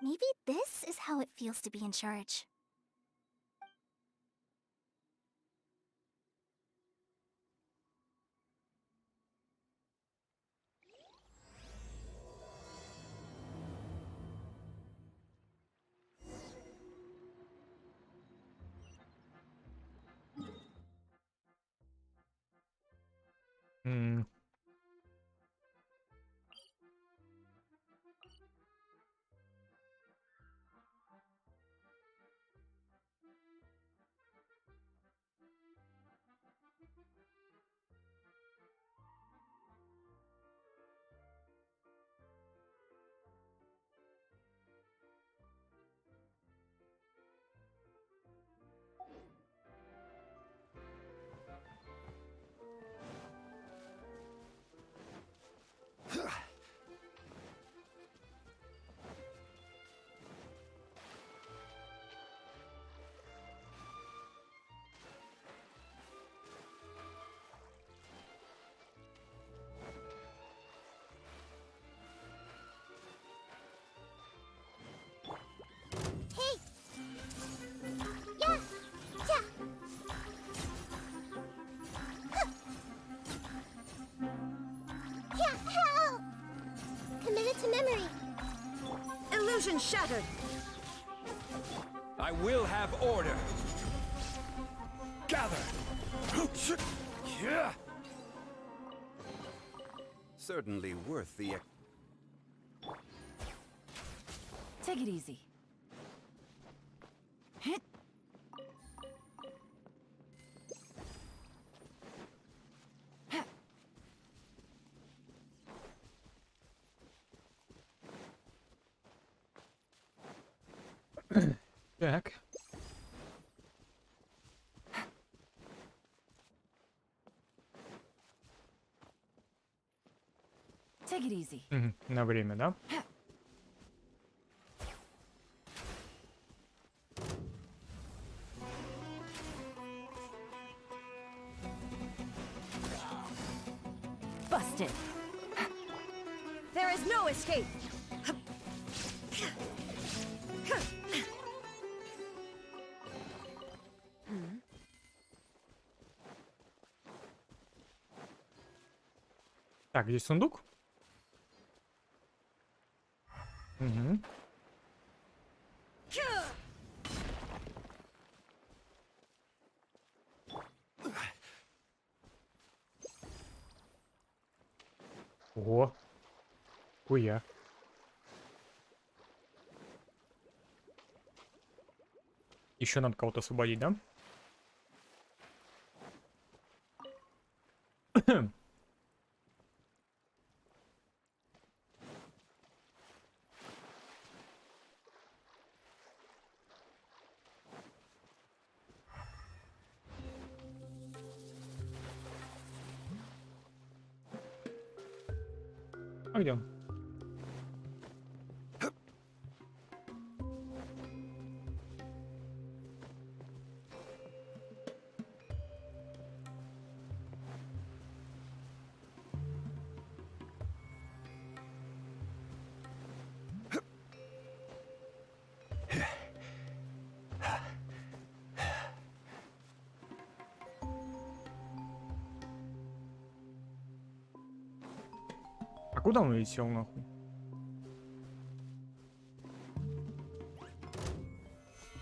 Maybe this is how it feels to be in charge. М. been shattered. I will have order. Gather. Certainly worth the... Take it easy. Так. Take it easy. На время, да? Busted. There is no escape. Так, здесь сундук. Угу. О, хуя. Еще надо кого-то освободить, да? Пойдем. А куда он летел, нахуй?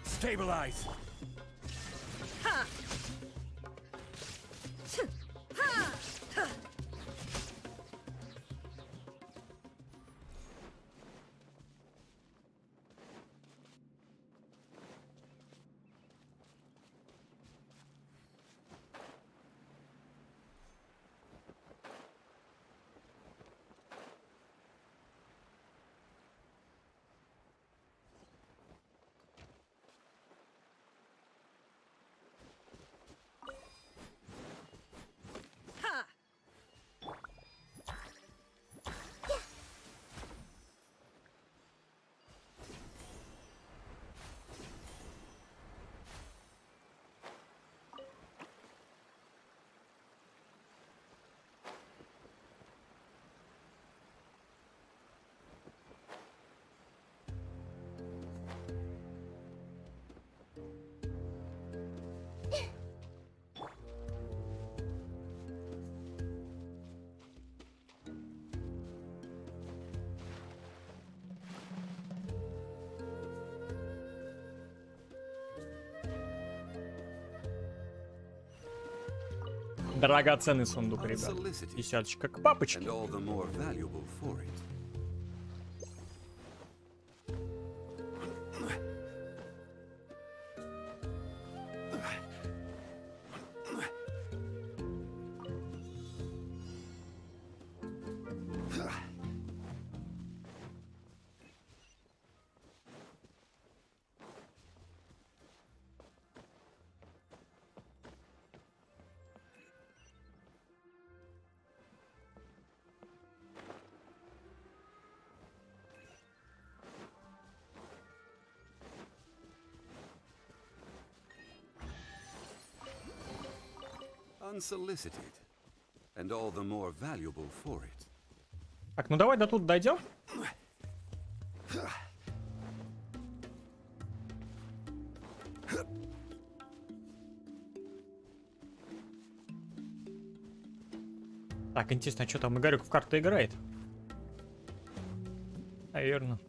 Stabilize. Драгоценный сундук, ребят. Десяточка к папочке. And all the more valuable for it. Unsolicited, and all the more valuable for it. Так, ну давай до тут дойдем. Так, интересно, а что там Игорек в карты играет? Наверное.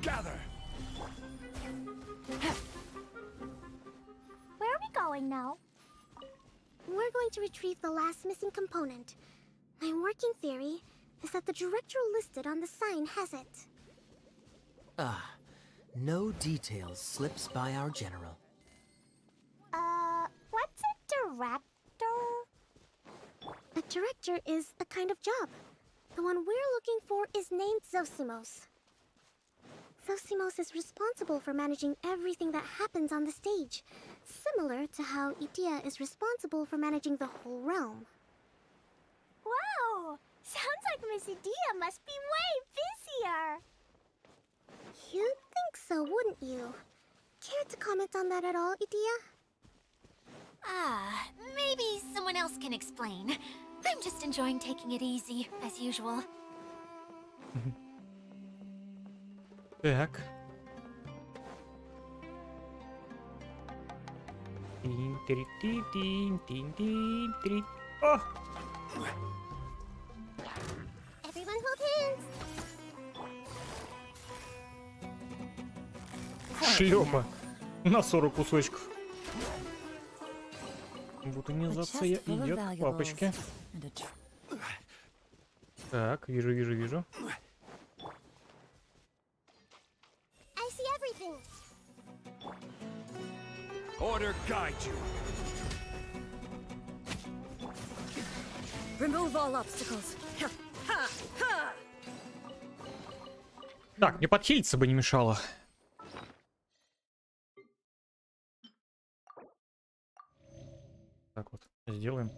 Gather. Where are we going now? We're going to retrieve the last missing component. My working theory is that the director listed on the sign has it. No details slips by our general. What's a director? A director is a kind of job. The one we're looking for is named Zosimos. Zosimos is responsible for managing everything that happens on the stage, similar to how Idea is responsible for managing the whole realm. Wow! Sounds like Miss Idea must be way busier. You'd think so, wouldn't you? Care to comment on that at all, Idea? Maybe someone else can explain. I'm just enjoying taking it easy, as usual. Так. Тин-тири-ти-тин-тин-тин-тин. О! Everyone hold hands. Шлепа. На 40 кусочков. Бутонизация идет к папочке. Так, вижу. I see everything. Order guide you. Remove all obstacles. Так, мне подхилиться бы не мешало. Так вот, сделаем.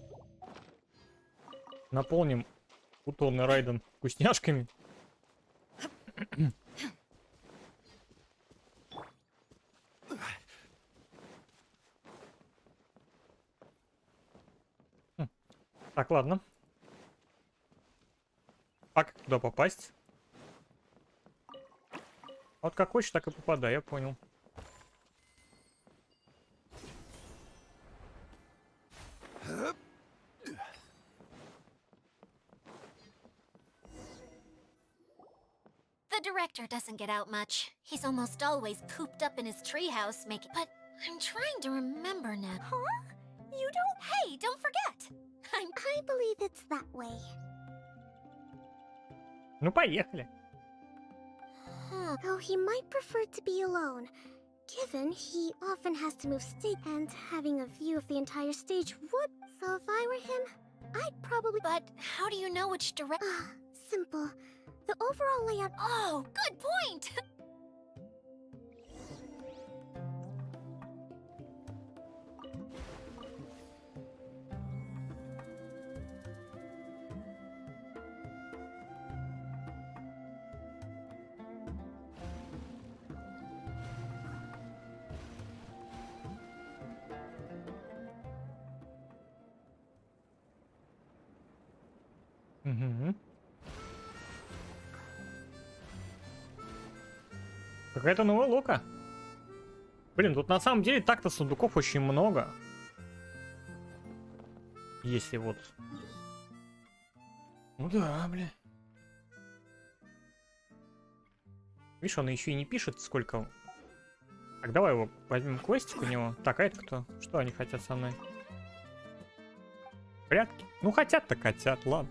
Наполним утонный Райден вкусняшками. Так, ладно. А как туда попасть? Вот как хочешь, так и попадай, я понял. The director doesn't get out much. He's almost always cooped up in his treehouse making. But I'm trying to remember now. Huh? You don't. Hey, don't forget. I believe it's that way. Ну, поехали. Though he might prefer to be alone, given he often has to move stage and having a view of the entire stage would. So if I were him, I'd probably. But how do you know which direct? Simple. The overall layout. Oh, good point. Угу. Какая-то новая лока. Блин, тут на самом деле так-то сундуков очень много. Если вот... Ну да, бля. Видишь, он еще и не пишет, сколько... Так, давай его возьмем квестик у него. Так, а это кто? Что они хотят со мной? Прятки? Ну, хотят-то хотят, ладно.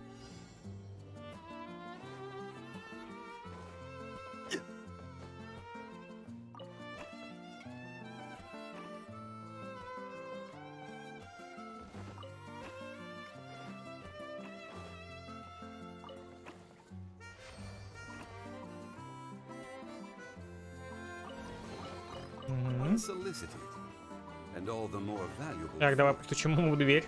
Unsolicited, and all the more valuable. Так, давай постучим ему в дверь.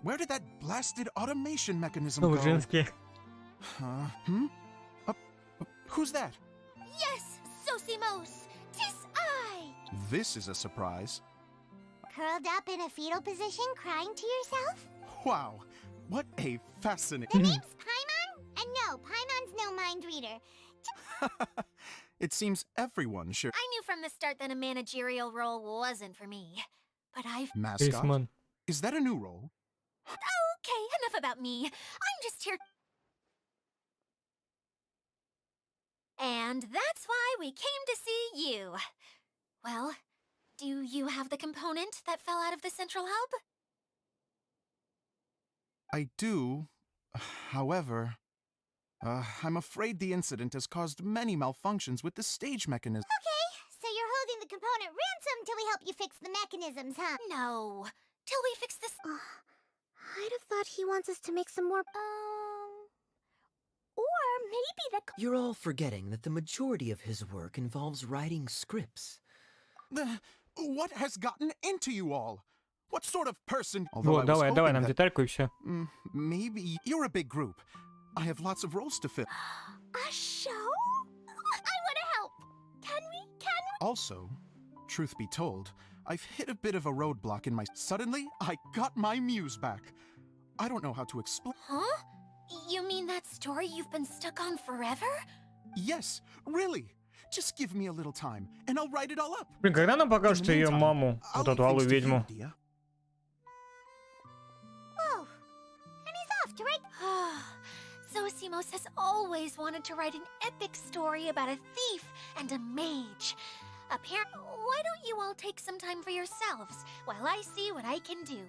Where did that blasted automation mechanism Ну, go? женские. Who's that? Yes, Sosimos. 'Tis I. This is a surprise. Curled up in a fetal position, crying to yourself? Wow, what a fascinating... Name's Paimon? And no, Paimon's no mind reader. It seems everyone should... I knew from the start that a managerial role wasn't for me. But I've... Mascot? Policeman. Is that a new role? Okay, enough about me. I'm just here. And that's why we came to see you. Well, do you have the component that fell out of the central hub? I do. However, I'm afraid the incident has caused many malfunctions with the stage mechanism. Okay, so you're holding the component ransom till we help you fix the mechanisms, huh? No. Till we fix this. I'd have thought he wants us to make some more. Or maybe the. You're all forgetting that the majority of his work involves writing scripts. What has gotten into you all? What sort of person? Although Вот, I was давай, давай hoping нам that- детальку и все. Maybe you're a big group. I have lots of roles to fill. A show? I want to help. Can we? Also, truth be told, I've hit a bit of a roadblock in my. Suddenly, I got my muse back. I don't know how to explain. Huh? You mean that story you've been stuck on forever? Yes, really. Just give me a little time, and I'll write it all up. Блин, когда нам покажут In the ее meantime, маму, I'll вот leave эту алую things to you, ведьму? dear. Whoa. And he's off to write. Zosimos has always wanted to write an epic story about a thief and a mage. Apparently, why don't you all take some time for yourselves while I see what I can do?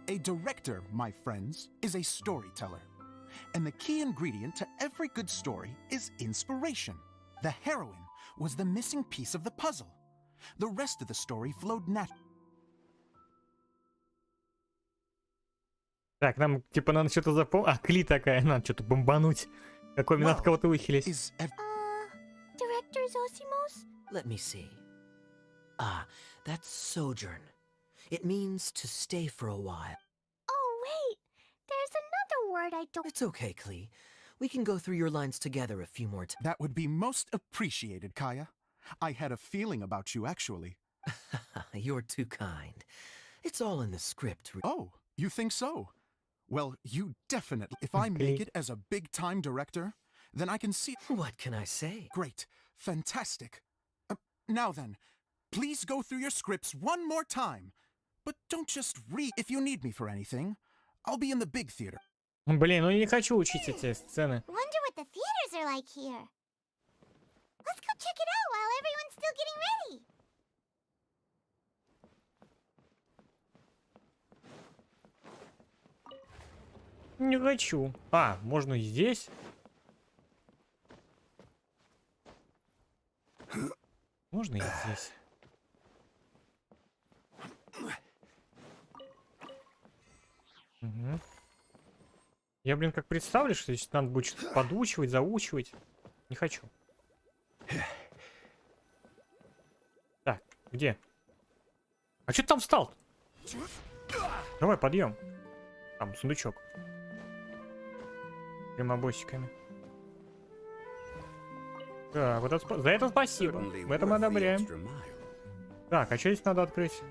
A director, my friends, is a storyteller. And the key ingredient to every good story is inspiration. The heroine was the missing piece of the puzzle. The rest of the story flowed naturally. Так, нам типа надо что-то запомнить. А, кли такая, надо что-то бомбануть. Какой мне надо Wow. кого-то выхилить. Director Zosimos? Let me see. Ah, that's sojourn. It means to stay for a while. Oh, wait. There's another word I don't. It's okay, Klee. We can go through your lines together a few more times. That would be most appreciated, Kaya. I had a feeling about you, actually. You're too kind. It's all in the script. Oh, you think so? Well, you definitely. If I make it as a big-time director, then I can see. What can I say? Great. Fantastic. Now then, please go through your scripts one more time. But don't just read. If you need me for anything, I'll be in the big theater. Блин, ну я не хочу учить эти сцены. Wonder what the theaters are like here. Let's go check it out while everyone's still getting ready. Не хочу. А, можно и здесь. Можно и здесь. Угу. Я, блин, как представлю, что здесь надо будет что-то подучивать, заучивать. Не хочу. Так, где? А что ты там встал? Давай, подъем. Там сундучок. Прямобойщиками. Так, вот это, за это спасибо. Certainly В этом worth the одобряем. extra mile. Так, а что здесь надо открыть?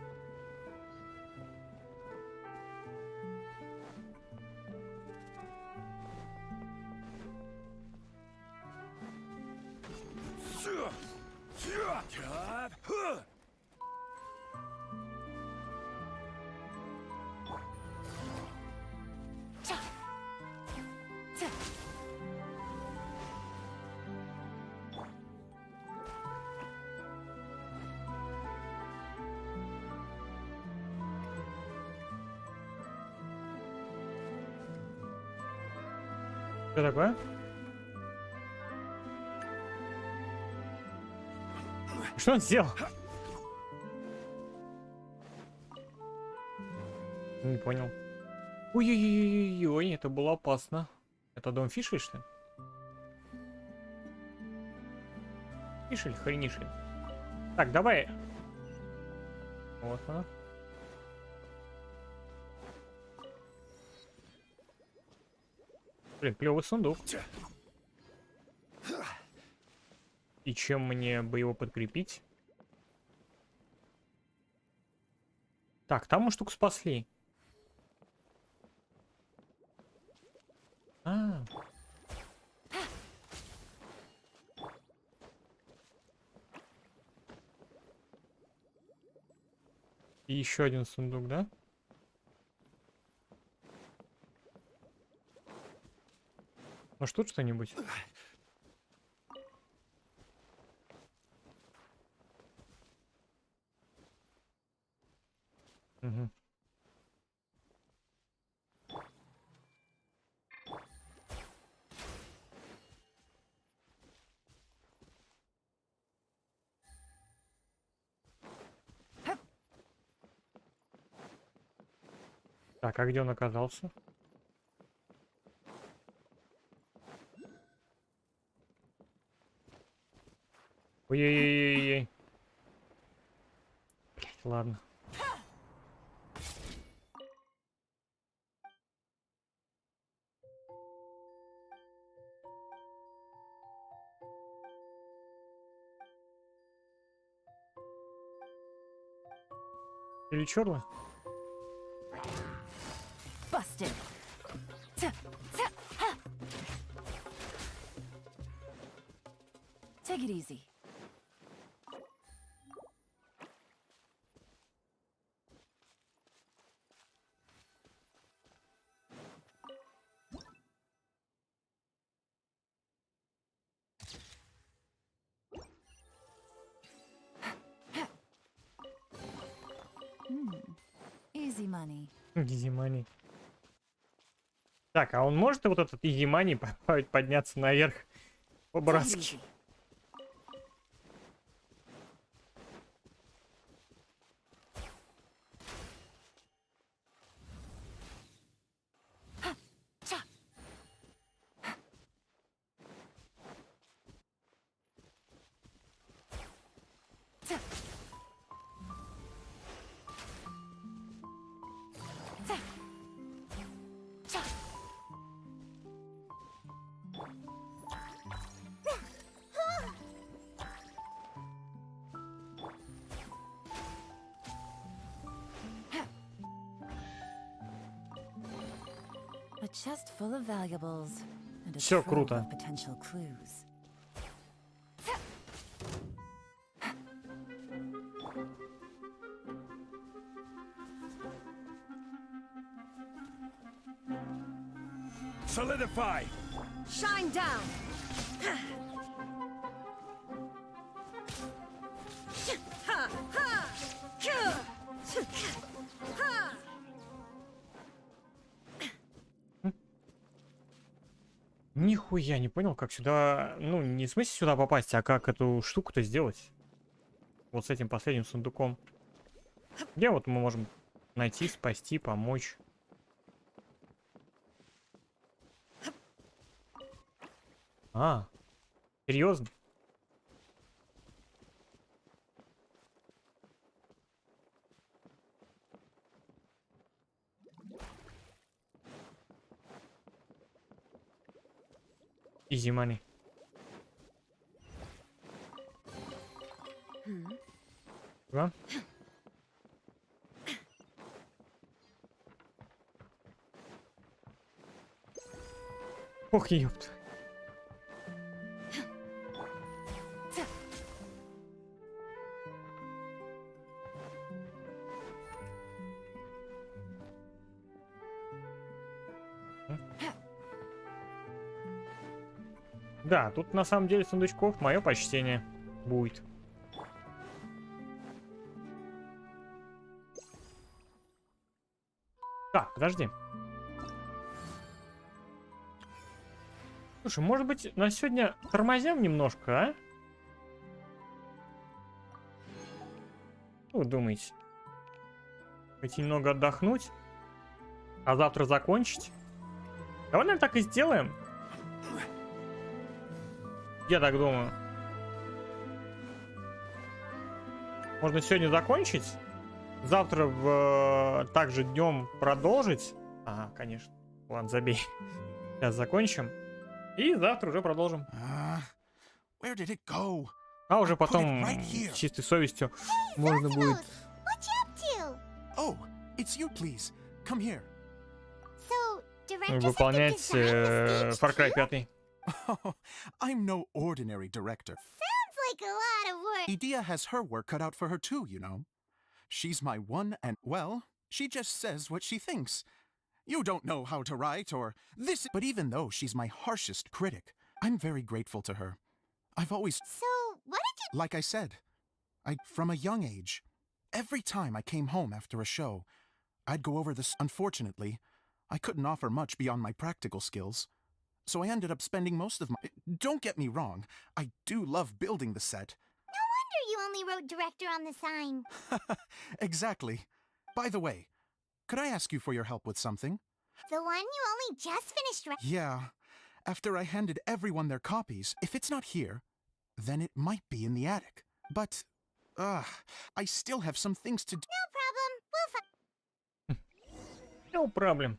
Что такое? Что он сделал? Не понял. Ой-ой-ой-ой, это было опасно. Это дом Фишель, что ли? Фишель, хренишель. Так, давай. Вот она. Блин, клевый сундук. И чем мне бы его подкрепить? Так, там мы штуку спасли. И еще один сундук, да? Может, тут что-нибудь? Угу. Так, а где он оказался? Ой-ой-ой-ой-ой. Блять, ладно. Или чёрла? Busted. Take it easy. Easy money. Изимани. Так, а он может вот этот Изимани подняться наверх по-братски? A chest full of valuables and a Всё trove круто. of potential clues. Solidify! Shine down. Нихуя не понял, как сюда... Ну, не в смысле сюда попасть, а как эту штуку-то сделать. Вот с этим последним сундуком. Где вот мы можем найти, спасти, помочь? А, серьезно? Easy money. Да? Ох, ёпт. Да, тут на самом деле сундучков мое почтение будет. Так, подожди. Слушай, может быть, на сегодня тормозим немножко, а? Что вы думаете? Хотите немного отдохнуть, а завтра закончить? Давай, наверное, так и сделаем. Я так думаю. Можно сегодня закончить. Завтра также днем продолжить. Ага, конечно. Ладно, забей. Сейчас закончим. И завтра уже продолжим. Where did it go? А уже Put it потом right here. с чистой совестью можно будет... What you up to? Oh, it's you, please. Come here. So, directors have to выполнять design the stage Far Cry too? 5. Oh, I'm no ordinary director. Sounds like a lot of work. Idea has her work cut out for her too, you know. She's my one and, well, she just says what she thinks. You don't know how to write or this. But even though she's my harshest critic, I'm very grateful to her. I've always, So, what did you... like I said, from a young age, every time I came home after a show, I'd go over this. Unfortunately, I couldn't offer much beyond my practical skills. So I ended up spending most of my... Don't get me wrong, I do love building the set. No wonder you only wrote director on the sign. Exactly. By the way, could I ask you for your help with something? The one you only just finished Yeah. After I handed everyone their copies, if it's not here, then it might be in the attic. But, I still have some things to do. No problem. We'll find... No problem.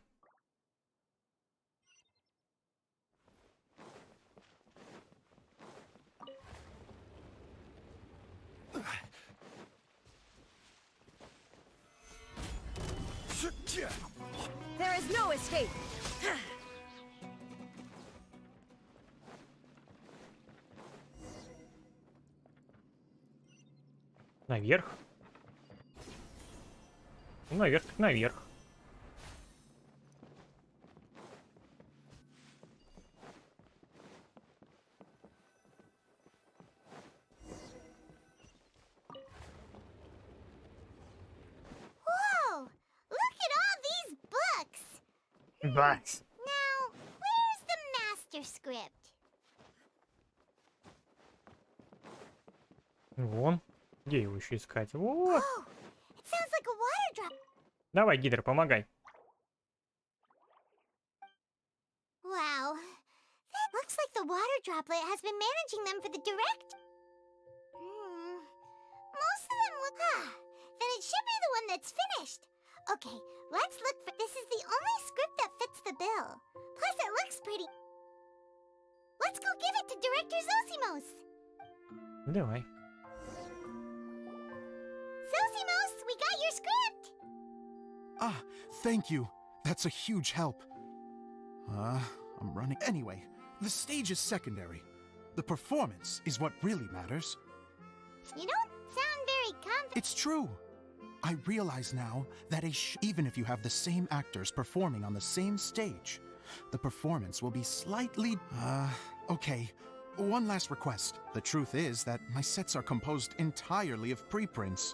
There is no escape. Наверх. Ну, наверх, так наверх. Whoa! Look at all these books! Бац. Now, where's the master script? Вон. Где его еще искать? Вот. Oh, it sounds like a water drop. Давай, Гидр, помогай. Wow. That looks like the water droplet has been managing them for the direct. Most of them look... then it should be the one that's finished. Okay, let's look for... This is the only script that fits the bill. Plus, it looks pretty. Let's go give it to Director Zosimos. Давай. Zosimos, we got your script. Ah, thank you. That's a huge help. I'm running. Anyway, the stage is secondary. The performance is what really matters. You don't sound very confident. It's true. I realize now that even if you have the same actors performing on the same stage, the performance will be slightly... okay. One last request. The truth is that my sets are composed entirely of preprints.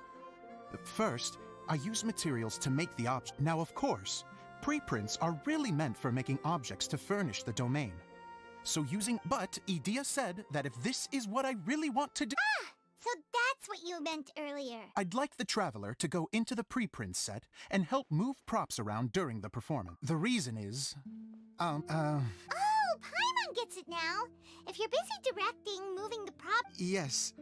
First, I use materials to make the object. Now, of course, preprints are really meant for making objects to furnish the domain. So using... But Idea said that if this is what I really want to do... So that's what you meant earlier. I'd like the Traveler to go into the preprint set and help move props around during the performance. The reason is... Oh, Paimon gets it now. If you're busy directing, moving the prop... Yes,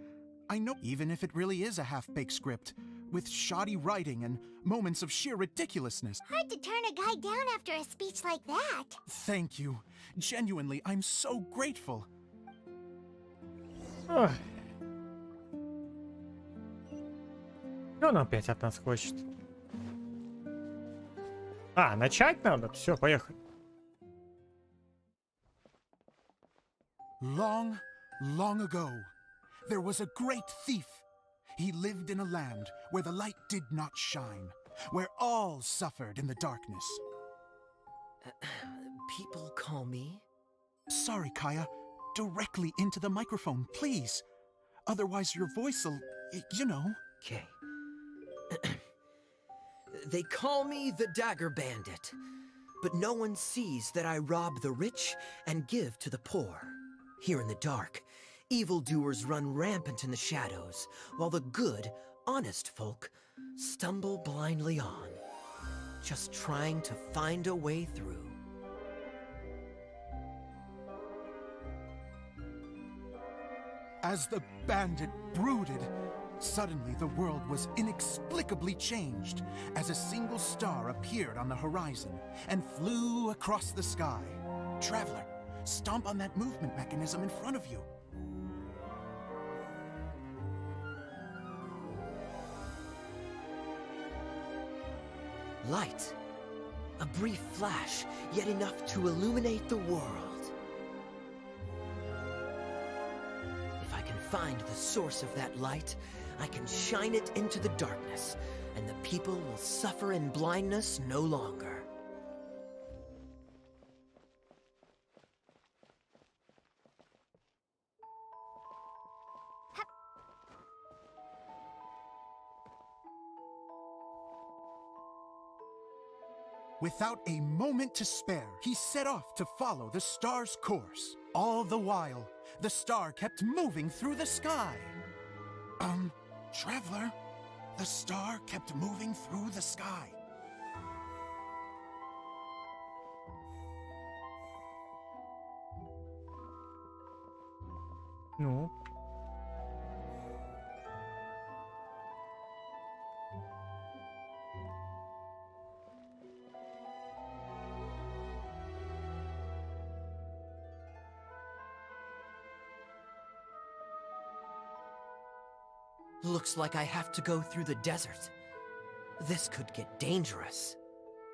I know. Even if it really is a half-baked script, with shoddy writing and moments of sheer ridiculousness. Hard to turn a guy down after a speech like that. Thank you. Genuinely, I'm so grateful. Ох. Что он опять от нас хочет? А, начать надо? Все, поехали. Long, long ago, there was a great thief. He lived in a land where the light did not shine, where all suffered in the darkness. People call me? Sorry, Kaya. Directly into the microphone, please. Otherwise your voice'll, you know. Okay. They call me the Dagger Bandit, but no one sees that I rob the rich and give to the poor. Here in the dark, evildoers run rampant in the shadows, while the good, honest folk stumble blindly on, just trying to find a way through. As the bandit brooded, suddenly the world was inexplicably changed as a single star appeared on the horizon and flew across the sky. Traveler, stomp on that movement mechanism in front of you. Light. A brief flash, yet enough to illuminate the world. If I can find the source of that light, I can shine it into the darkness, and the people will suffer in blindness no longer. Without a moment to spare, he set off to follow the star's course. All the while, the star kept moving through the sky. Traveler, the star kept moving through the sky. Ну. Looks like I have to go through the desert. This could get dangerous.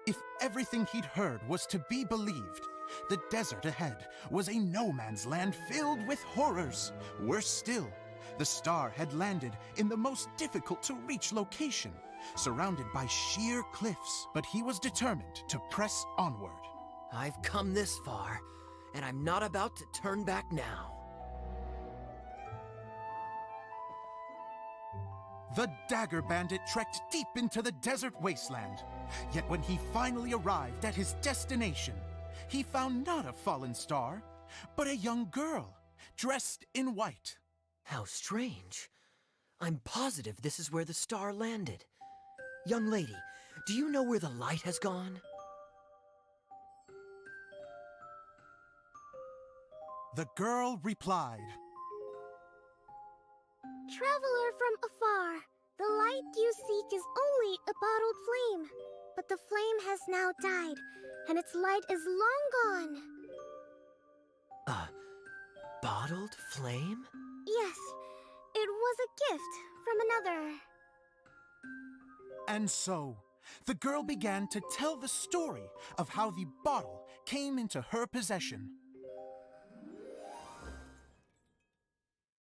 If everything he'd heard was to be believed, the desert ahead was a no-man's land filled with horrors. Worse still, the star had landed in the most difficult-to-reach location, surrounded by sheer cliffs. But he was determined to press onward. I've come this far, and I'm not about to turn back now. The Dagger Bandit trekked deep into the desert wasteland. Yet when he finally arrived at his destination, he found not a fallen star, but a young girl, dressed in white. How strange. I'm positive this is where the star landed. Young lady, do you know where the light has gone? The girl replied, Traveler from afar, the light you seek is only a bottled flame. But the flame has now died, and its light is long gone. A bottled flame? Yes, it was a gift from another. And so, the girl began to tell the story of how the bottle came into her possession.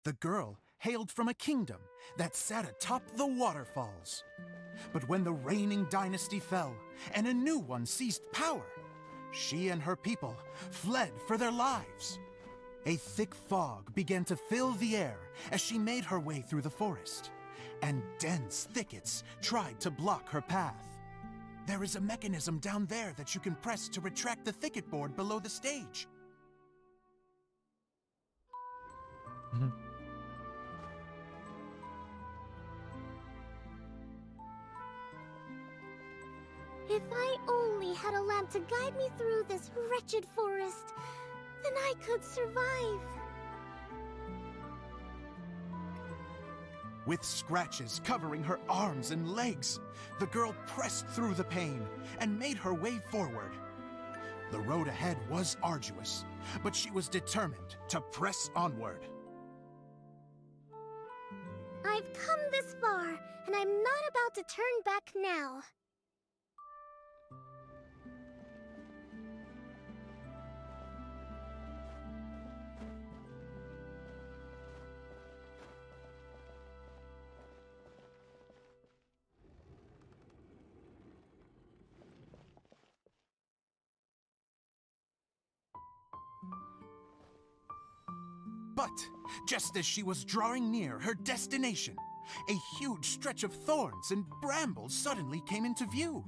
The girl hailed from a kingdom that sat atop the waterfalls. But when the reigning dynasty fell and a new one seized power, she and her people fled for their lives. A thick fog began to fill the air as she made her way through the forest, and dense thickets tried to block her path. There is a mechanism down there that you can press to retract the thicket board below the stage. If I only had a lamp to guide me through this wretched forest, then I could survive. With scratches covering her arms and legs, the girl pressed through the pain and made her way forward. The road ahead was arduous, but she was determined to press onward. I've come this far, and I'm not about to turn back now. But just as she was drawing near her destination, a huge stretch of thorns and brambles suddenly came into view.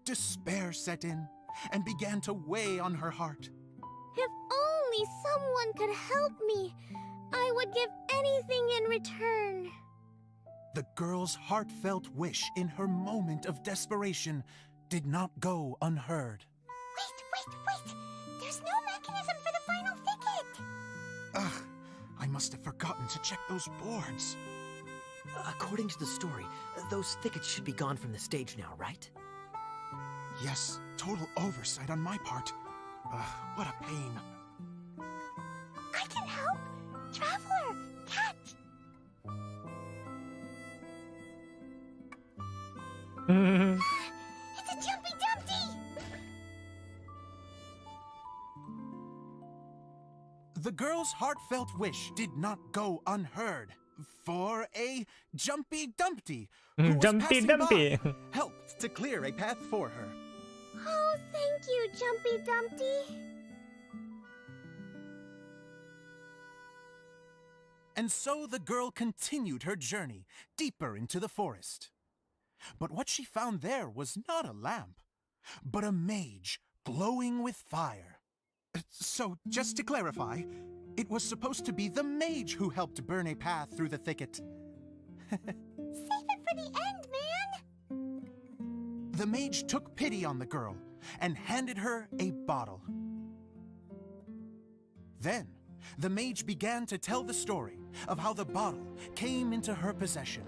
Despair set in and began to weigh on her heart. If only someone could help me, I would give anything in return. The girl's heartfelt wish in her moment of desperation did not go unheard. Wait! There's no mechanism for the final thicket! Ugh, I must have forgotten to check those boards. According to the story, those thickets should be gone from the stage now, right? Yes, total oversight on my part. What a pain. I can help! Traveler! Cat! It's a Jumpy Dumpty! The girl's heartfelt wish did not go unheard, for a Jumpy Dumpty, who was Jumpy passing Dumpy. by, helped to clear a path for her. Oh, thank you, Jumpy Dumpty. And so the girl continued her journey deeper into the forest. But what she found there was not a lamp, but a mage glowing with fire. So, just to clarify, it was supposed to be the mage who helped burn a path through the thicket. Save it for the end, man. The mage took pity on the girl and handed her a bottle. Then, the mage began to tell the story of how the bottle came into her possession.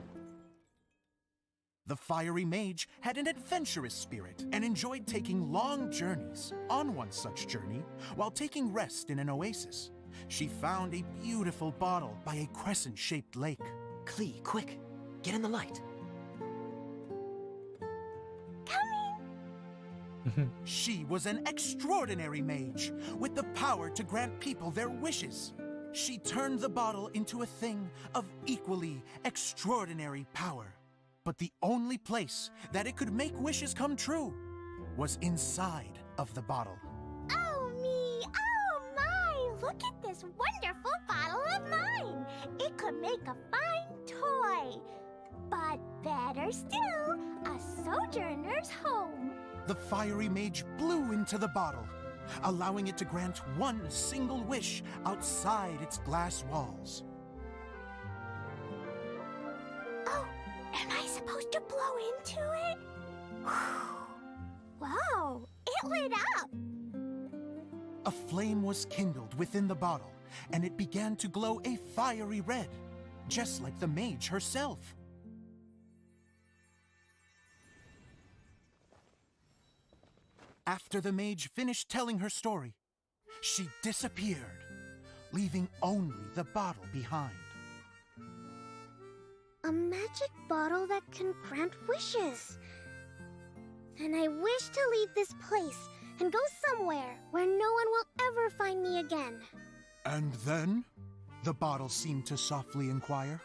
The fiery mage had an adventurous spirit and enjoyed taking long journeys. On one such journey, while taking rest in an oasis, she found a beautiful bottle by a crescent-shaped lake. Klee, quick, get in the light. She was an extraordinary mage with the power to grant people their wishes. She turned the bottle into a thing of equally extraordinary power. But the only place that it could make wishes come true was inside of the bottle. Oh me, oh my! Look at this wonderful bottle of mine! It could make a fine toy. But better still, a sojourner's home. The fiery mage blew into the bottle, allowing it to grant one single wish outside its glass walls. Oh, am I supposed to blow into it? Wow, it lit up! A flame was kindled within the bottle, and it began to glow a fiery red, just like the mage herself. After the mage finished telling her story, she disappeared, leaving only the bottle behind. A magic bottle that can grant wishes. Then I wish to leave this place and go somewhere where no one will ever find me again. And then? The bottle seemed to softly inquire.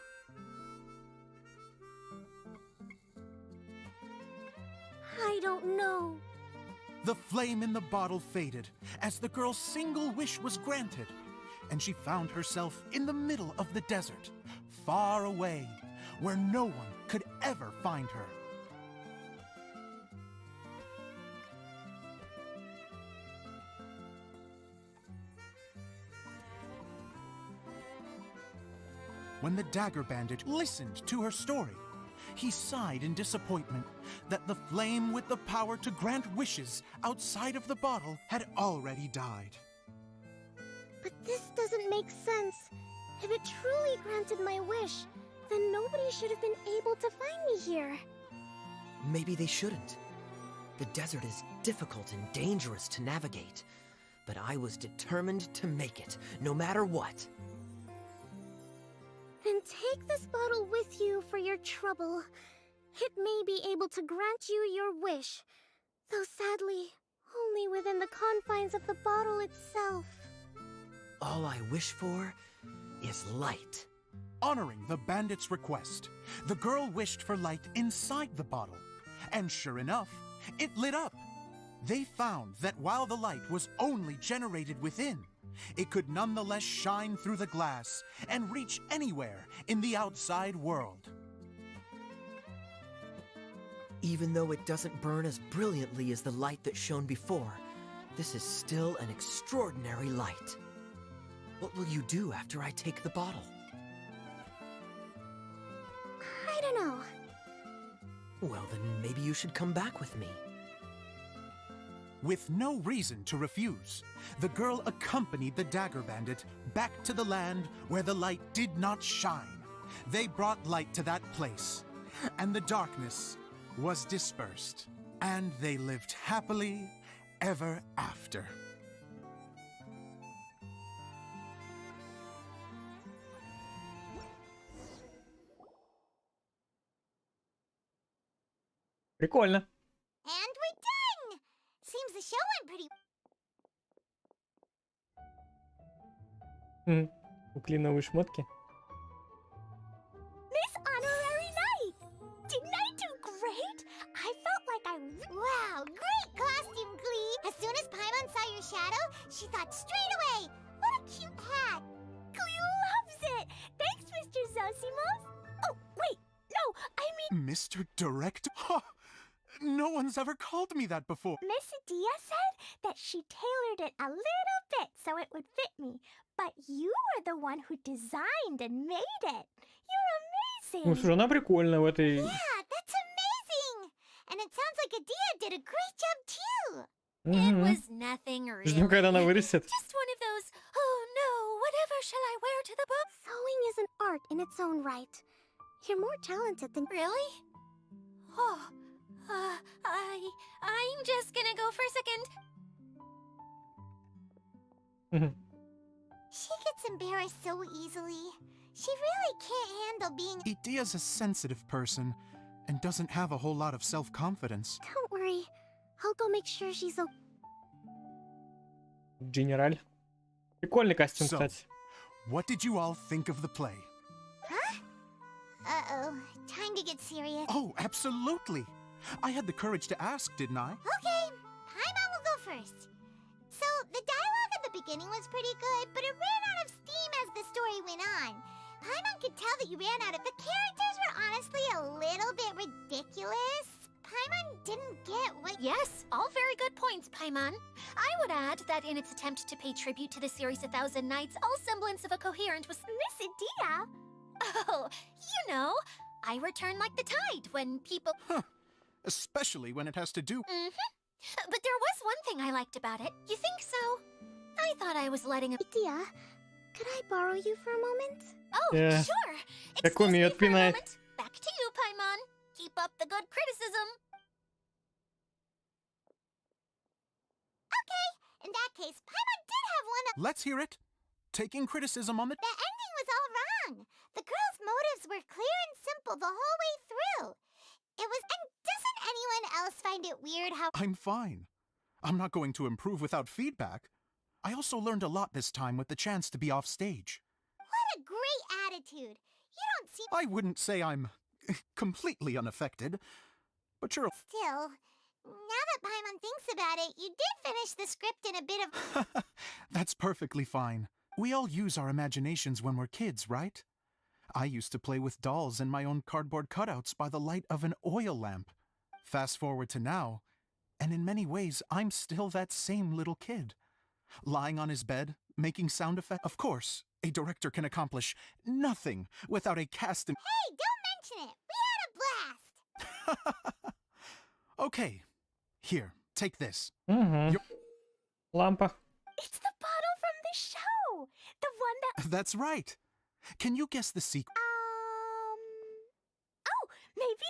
I don't know. The flame in the bottle faded as the girl's single wish was granted, and she found herself in the middle of the desert, far away, where no one could ever find her. When the Dagger Bandit listened to her story, he sighed in disappointment that the flame with the power to grant wishes outside of the bottle had already died. But this doesn't make sense. If it truly granted my wish, then nobody should have been able to find me here. Maybe they shouldn't. The desert is difficult and dangerous to navigate, but I was determined to make it, no matter what. Then take this bottle with you for your trouble. It may be able to grant you your wish, though sadly, only within the confines of the bottle itself. All I wish for is light. Honoring the bandit's request, the girl wished for light inside the bottle, and sure enough, it lit up. They found that while the light was only generated within, it could nonetheless shine through the glass and reach anywhere in the outside world. Even though it doesn't burn as brilliantly as the light that shone before, this is still an extraordinary light. What will you do after I take the bottle? I don't know. Well, then maybe you should come back with me. With no reason to refuse, the girl accompanied the Dagger Bandit back to the land where the light did not shine. They brought light to that place, and the darkness was dispersed, and they lived happily ever after. Прикольно. And we're done! Seems the show went pretty... Куклиновые шмотки. Miss Honorary Knight! Didn't I do great? I felt like I... Wow, great costume, Glee! As soon as Paimon saw your shadow, she thought straight away, what a cute hat! Glee loves it! Thanks, Mr. Zosimos! Oh, wait! No, I mean... Mr. Director? No one's ever called me that before. Miss Adia said that she tailored it a little bit so it would fit me. But you were the one who designed and made it. You're Ну, amazing! слушай, она прикольная в этой... Yeah, that's amazing! And it sounds like Adia did a great job too! It was nothing really. Ждем, когда она вырастет. Just one of those, oh no, whatever shall I wear to the book? Sewing is an art in its own right. You're more talented than... Really? Oh, I'm just gonna go for a second. She gets embarrassed so easily. She really can't handle being... Idia's a sensitive person and doesn't have a whole lot of self-confidence. Don't worry. I'll go make sure she's okay. Генераль. Прикольный костюм, So, кстати. what did you all think of the play? Huh? Uh-oh, time to get serious. Oh, absolutely. I had the courage to ask, didn't I? Okay, Paimon will go first. So, the dialogue at the beginning was pretty good, but it ran out of steam as the story went on. Paimon could tell that you ran out of... The characters were honestly a little bit ridiculous. Paimon didn't get what... Yes, all very good points, Paimon. I would add that in its attempt to pay tribute to the series 1,000 Nights, all semblance of a coherent was... Miss Adia! Oh, you know, I return like the tide when people... Huh. Especially when it has to do... But there was one thing I liked about it. You think so? I thought I was letting a... Adia, could I borrow you for a moment? Oh, Yeah. sure. Как Excuse me умеет for a пинать. moment. Back to you, Paimon. Keep up the good criticism. Okay, in that case, Paimon did have one of... Let's hear it. Taking criticism on the... The ending was all wrong. The girl's motives were clear and simple the whole way through. It was... And doesn't anyone else find it weird how... I'm fine. I'm not going to improve without feedback. I also learned a lot this time with the chance to be off stage. What a great attitude. You don't seem... I wouldn't say I'm completely unaffected, but you're... Still, now that Paimon thinks about it, you did finish the script in a bit of... That's perfectly fine. We all use our imaginations when we're kids, right? I used to play with dolls and my own cardboard cutouts by the light of an oil lamp. Fast forward to now, and in many ways, I'm still that same little kid. Lying on his bed, making sound effects. Of course, a director can accomplish nothing without a cast... Hey, don't mention it! We had a blast! Okay, here, take this. Лампа. It's the bottle from the show! The one that... That's right. Can you guess the sequel? Oh, maybe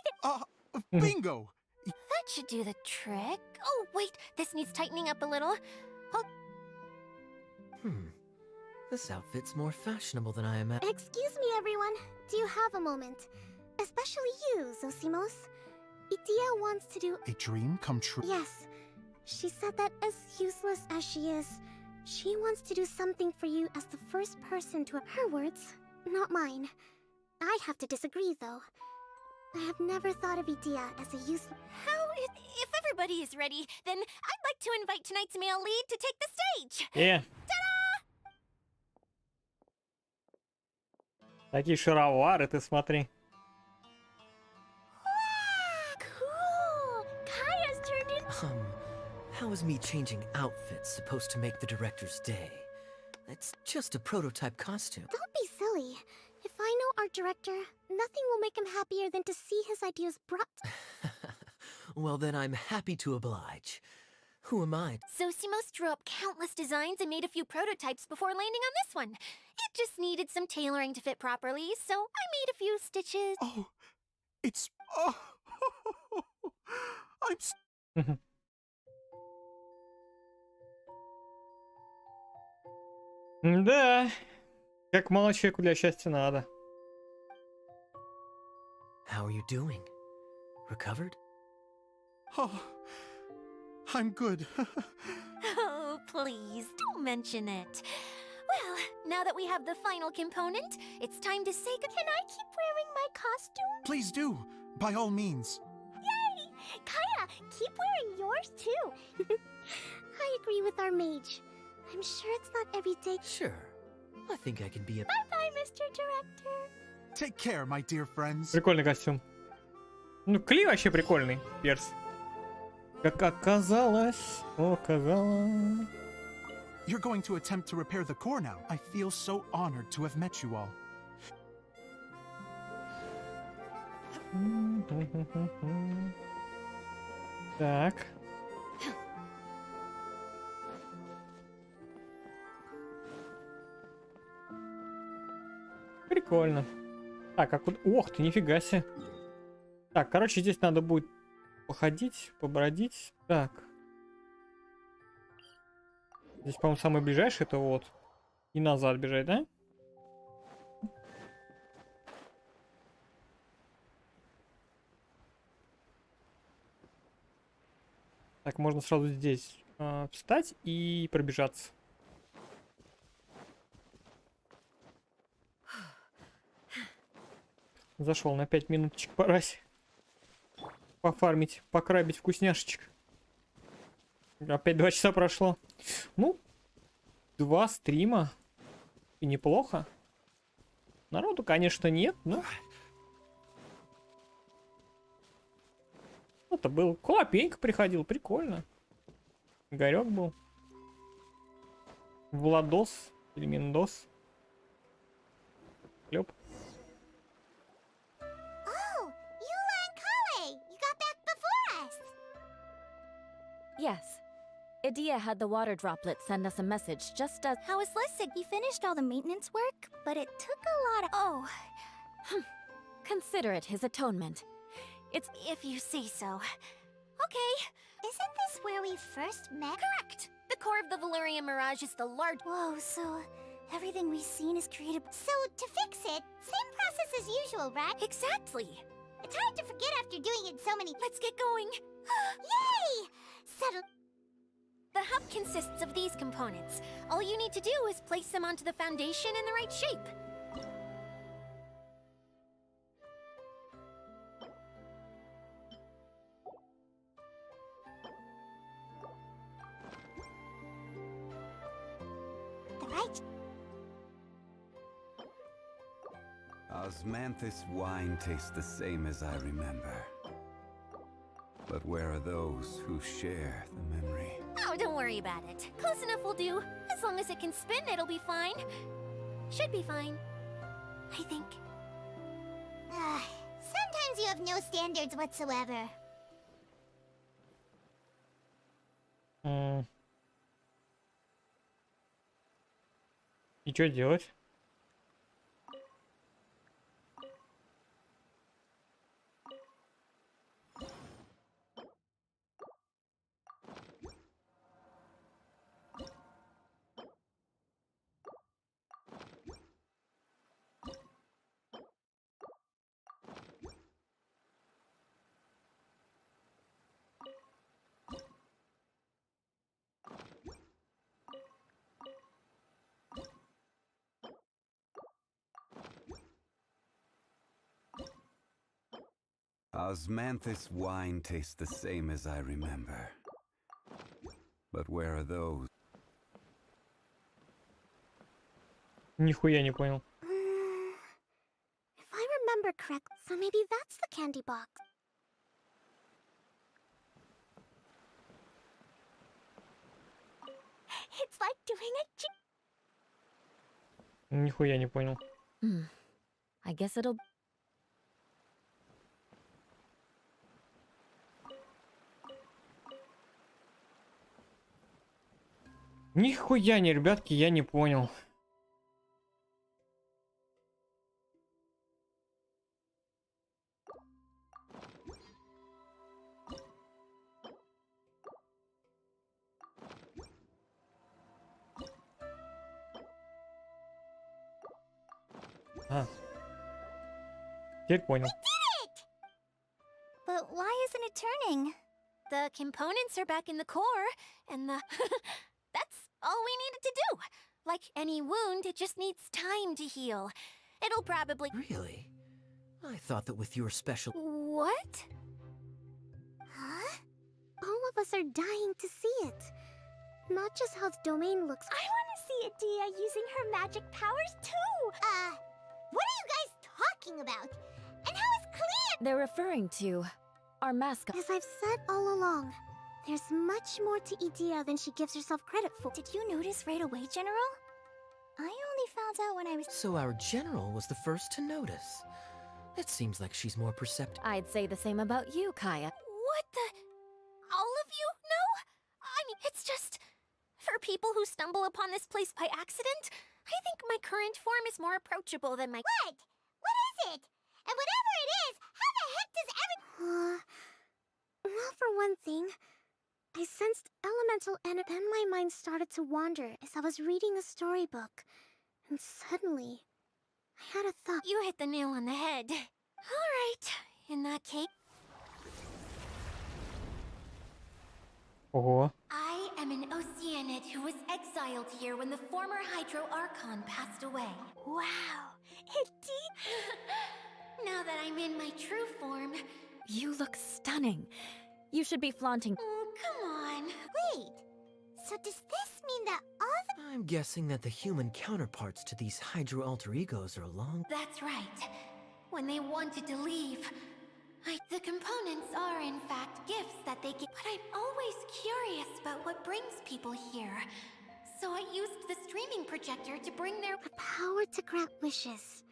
the... Bingo! That should do the trick. Oh, wait, this needs tightening up a little. Oh, This outfit's more fashionable than I imagined. Excuse me, everyone. Do you have a moment? Especially you, Zosimos. Idia wants to do... A dream come true. Yes. She said that as useless as she is, she wants to do something for you as the first person to... Her words, not mine. I have to disagree, though. I have never thought of Idia as a useless... if everybody is ready, then I'd like to invite tonight's male lead to take the stage. Yeah. Такие шаровары, ты смотри. Cool! Kaya's turned in... How is me changing outfits supposed to make the director's day? It's just a prototype costume. Don't be silly. If I know our director, nothing will make him happier than to see his ideas brought... Well, then I'm happy to oblige. Who am I? Zosimos drew up countless designs and made a few prototypes before landing on this one. It just needed some tailoring to fit properly, so I made a few stitches. Oh, it's... Oh, I'm... Да. Как мало человеку для счастья надо. How are you doing? Recovered? Oh, I'm good. Oh, please, don't mention it. Well, now that we have the final component, it's time to say good. Can I keep wearing my costume? Please do, by all means. Yay! Kaya, keep wearing yours too. I agree with our mage. I'm sure it's not every day. Sure. I think I can be a... Bye-bye, Mr. Director. Take care, my dear friends. Прикольный костюм. Ну, Кли вообще прикольный, перс. Как оказалось, оказалось. You're going to attempt to repair the core now. I feel so honored to have met you all. Так. Прикольно. Так, а куда... Ох ты, нифига себе. Так, короче, здесь надо будет походить, побродить. Так. Здесь, по-моему, самый ближайший это вот. И назад бежать, да? Так, можно сразу здесь встать и пробежаться. Зашел на 5 минуточек порась. Пофармить, покрабить вкусняшечек. Опять 2 часа прошло. Ну, 2 стрима. И неплохо. Народу, конечно, нет, но... Это был... Клопенька приходил, прикольно. Игорек был. Владос или Миндос. Клёп. Oh, Eula and Kale, you got back before us. Yes. Idia had the water droplet send us a message just as... How is Lissig? You finished all the maintenance work, but it took a lot of... Oh, Consider it his atonement. It's... if you say so. Okay, Isn't this where we first met? correct. The core of the Valerian Mirage is the large... Whoa, so everything we've seen is created... So, to fix it, same process as usual, right? Exactly. It's hard to forget after doing it so many... Let's get going. Yay! Settle... The hub consists of these components. All you need to do is place them onto the foundation in the right shape. The right... Osmanthus wine tastes the same as I remember. But where are those who share the memory? Oh, don't worry about it. Close enough will do. As long as it can spin, it'll be fine. Should be fine. I think. Sometimes you have no standards whatsoever. И что делать? Osmanthus wine tastes the same as I remember. But where are those? Нихуя не понял. If I remember correctly, so maybe that's the candy box. It's like doing a... Нихуя не понял. I guess it'll... Нихуя не, ребятки, я не понял. Теперь понял. But why isn't it turning? The components are back in the core, and the... That's all we needed to do. Like any wound, it just needs time to heal. It'll probably... Really? I thought that with your special... What? Huh? All of us are dying to see it. Not just how the domain looks. I want to see Adia using her magic powers too! What are you guys talking about? And how is Clea? They're referring to our mascot. As I've said all along, there's much more to Idia than she gives herself credit for. Did you notice right away, General? I only found out when I was... So our general was the first to notice. It seems like she's more perceptive. I'd say the same about you, Kaya. What the... All of you? No? I mean, it's just... For people who stumble upon this place by accident, I think my current form is more approachable than my... What? What is it? And whatever it is, how the heck does every... Well, for one thing, I sensed elemental and then my mind started to wander as I was reading a storybook. And suddenly, I had a thought. You hit the nail on the head. All right, in that case... Ого. I am an Oceanid who was exiled here when the former Hydro Archon passed away. Wow, Now that I'm in my true form... You look stunning. You should be flaunting. Oh, come on. Wait, so does this mean that all the... I'm guessing that the human counterparts to these Hydro alter egos are long... That's right. When they wanted to leave... The components are, in fact, gifts that they get. But I'm always curious about what brings people here. So I used the streaming projector to bring their... The power to grant wishes.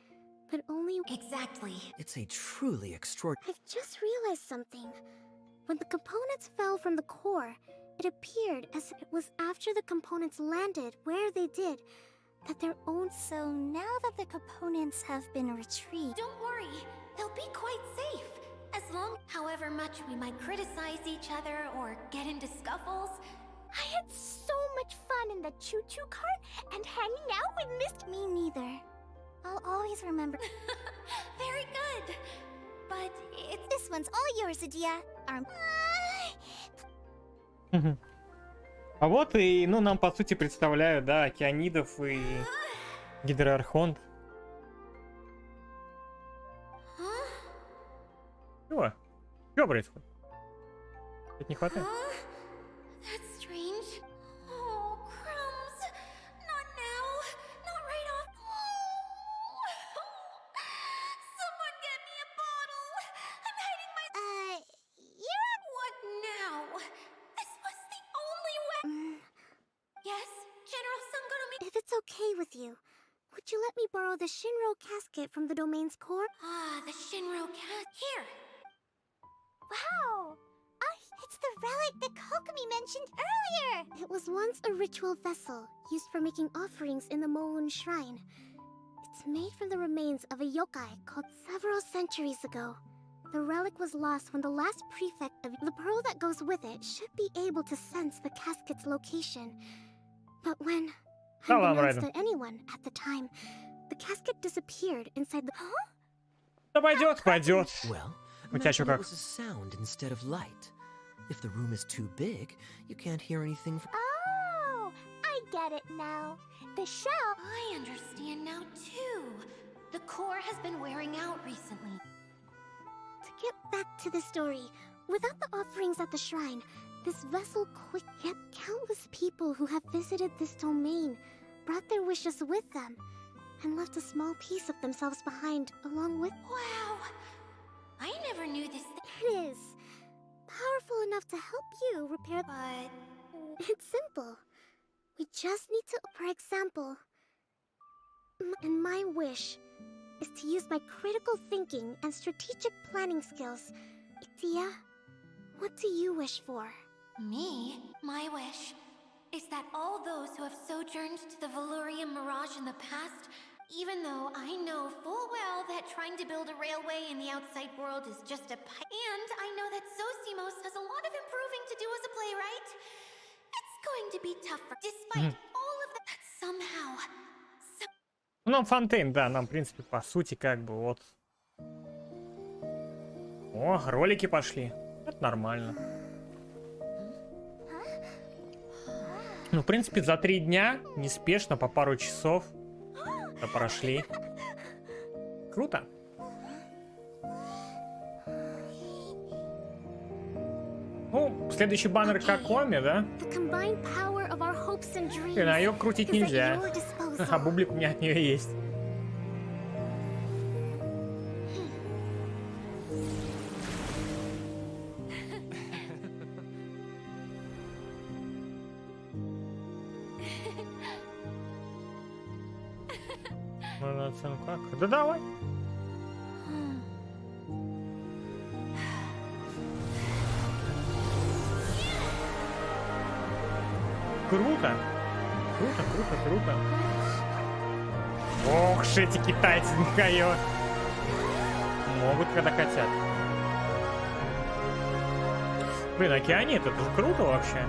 But only... Exactly. It's a truly extraordinary... I've just realized something. When the components fell from the core, it appeared as if it was after the components landed where they did, that their own... So now that the components have been retrieved... Don't worry, they'll be quite safe. As long, however much we might criticize each other or get into scuffles. I had so much fun in the choo-choo cart and hanging out with Miss... Me neither. I'll always remember... Very good. But it's... This one's all yours, Adia. А вот и, ну, нам по сути представляют, да, океанидов и гидроархонт. Что происходит? Тут не хватает? That's strange. Oh, crumbs. Not now. Not right off. Someone get me a bottle. I'm hiding my... You're... What now? This was the only way... Yes, General Sangonomi... If it's okay with you, would you let me borrow the Shinro casket from the domain's core? Ah, the Shinro cat. Here. Wow! It's the relic that Kokomi mentioned earlier! It was once a ritual vessel used for making offerings in the Moon Shrine. It's made from the remains of a yokai called several centuries ago. The relic was lost when the last prefect of the pearl that goes with it should be able to sense the casket's location. But when unbeknownst to anyone at the time, the casket disappeared inside the... Huh? Да пойдет, пойдет. Well, У тебя что imagine it как? was a sound instead of light. If the room is too big, you can't hear anything from... Oh! I get it now. The shell... I understand now, too. The core has been wearing out recently. To get back to the story, without the offerings at the shrine, this vessel quick yet countless people who have visited this domain brought their wishes with them and left a small piece of themselves behind along with... Wow! I never knew this It is. Powerful enough to help you repair... But... It's simple. We just need to... For example... And my wish is to use my critical thinking and strategic planning skills. Itia, what do you wish for? Me? My wish is that all those who have sojourned to the Valurian Mirage in the past, even though I know full well that trying to build a railway in the outside world is just a and I know that Zosimos has a lot of improving to do as a playwright, it's going to be tougher, despite all of that somehow. Ну, нам фонтейн, да, нам, в принципе, по сути, как бы, вот. О, ролики пошли. Это нормально. Ну, в принципе, за 3 дня, неспешно, по пару часов прошли. Круто. Ну, следующий баннер Какоми, да? На ее крутить нельзя. А бублик у меня от нее есть. Можно оценку как? Да давай. Круто. Круто, круто, круто. Ох, эти китайцы, нихуя. Могут, когда хотят. Блин, океане это же круто вообще.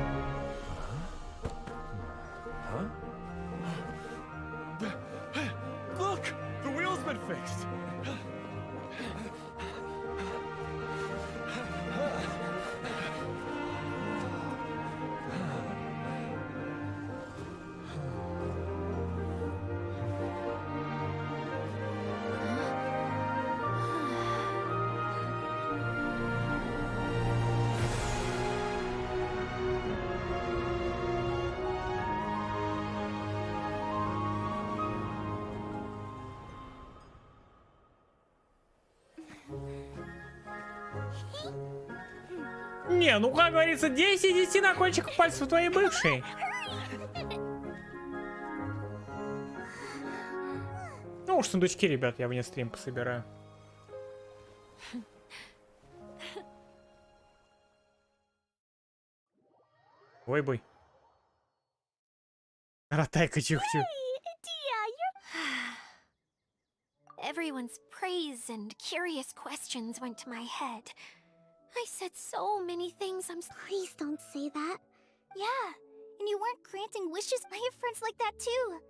Look, the wheel's been fixed. Не, ну как говорится, 10 из 10 на кончиках пальцев твоей бывшей. Ну уж сундучки, ребят, я вне стрим пособираю. Ой, бой. Ратайка чух-чух. Everyone's praise and curious questions went to my head. I said so many things. Please don't say that. Yeah, and you weren't granting wishes. I have friends like that too.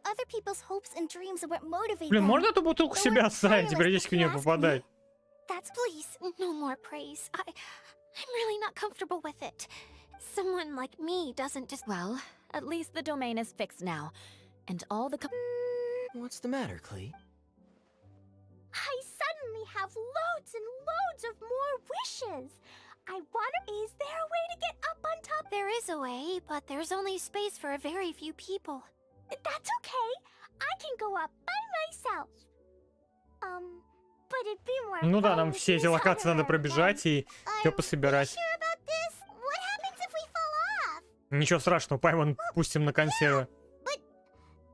Other people's hopes and dreams are what motivate Блин, them. можно эту бутылку себе оставить? Периодически в нее попадать. That's please, no more praise. I'm really not comfortable with it. Someone like me doesn't just. Well, at least the domain is fixed now. And all the What's the matter, Clee? I suddenly have loads and loads of more wishes. I wonder, is there a way to get up on top? There is a way, but there's only space for a very few people. That's okay. I can go up by myself. But it'd be more Ну да, fun нам if все you эти локации saw надо her пробежать и все I'm пособирать. sure about this. What happens if we fall off? Ничего страшного, Паймон пустим на консервы.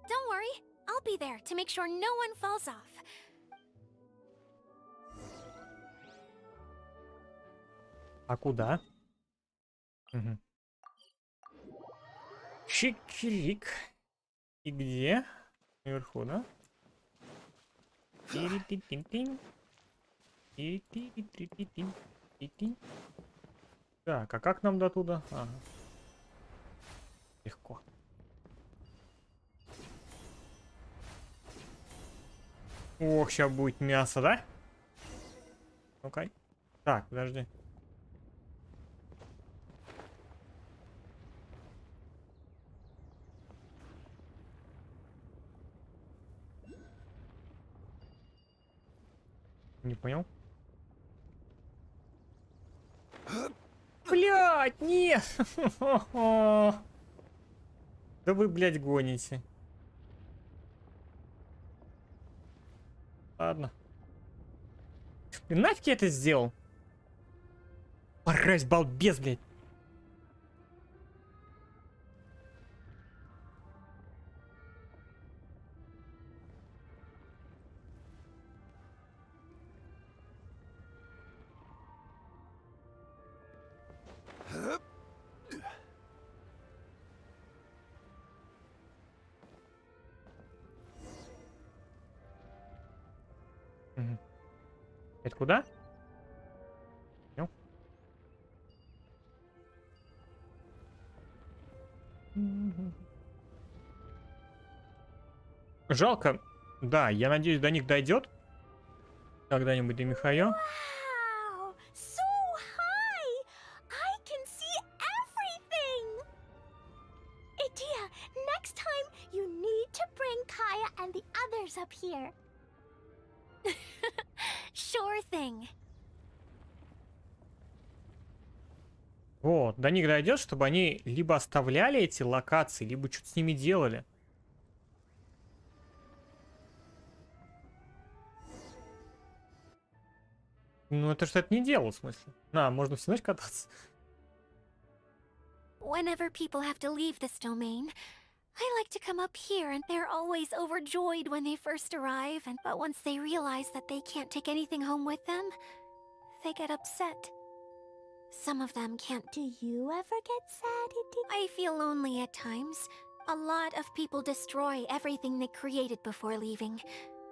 Don't worry, I'll be there to make sure no one falls off. А куда? Угу. Чик-чирик. И где? Наверху, да? Тири-ти-тин-тин. Тири-ти-ти-ти-ти-ти-ти. Так, а как нам до туда? Ага. Легко. Ох, сейчас будет мясо, да? Ну-ка. Так, подожди. Не понял. Блять, нет! Да вы, блядь, гоните. Ладно. Блин, нафиг я это сделал? Парась, балбес, блядь. Угу. Это куда? Ну. Жалко. Да, я надеюсь, до них дойдет. Когда-нибудь до Михаила. Wow, so high! I can see everything! It to bring Kaya and the others up here. Sure thing. Вот, до них дойдет, чтобы они либо оставляли эти локации, либо что-то с ними делали. Ну, это что-то не делал, в смысле. Можно всю ночь кататься. Whenever people have to leave this domain, I like to come up here, and they're always overjoyed when they first arrive, but once they realize that they can't take anything home with them, they get upset. Some of them can't. Do you ever get sad, Indy? I feel lonely at times. A lot of people destroy everything they created before leaving,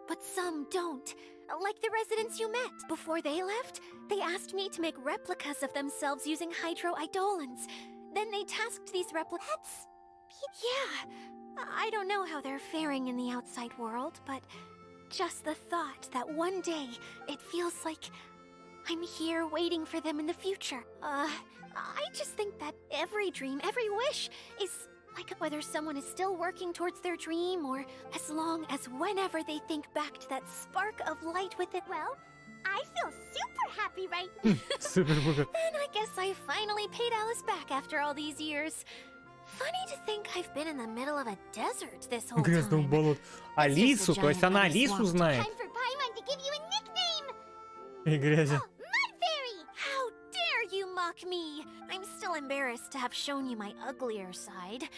but some don't. Like the residents you met. Before they left, they asked me to make replicas of themselves using hydro-eidolons. Then they tasked these replicas. Yeah, I don't know how they're faring in the outside world, but just the thought that one day it feels like I'm here waiting for them in the future. I just think that every dream, every wish is like whether someone is still working towards their dream or as long as whenever they think back to that spark of light with it. Well, I feel super happy right now. Then I guess I finally paid Alice back after all these years. Funny to think I've been in the middle of a desert this whole Грязного time. болота. Алису, то есть она Алису знает. Time for Paimon to give you a nickname. И грязи. Mudberry. How dare you mock me? I'm still embarrassed to have shown you my uglier side.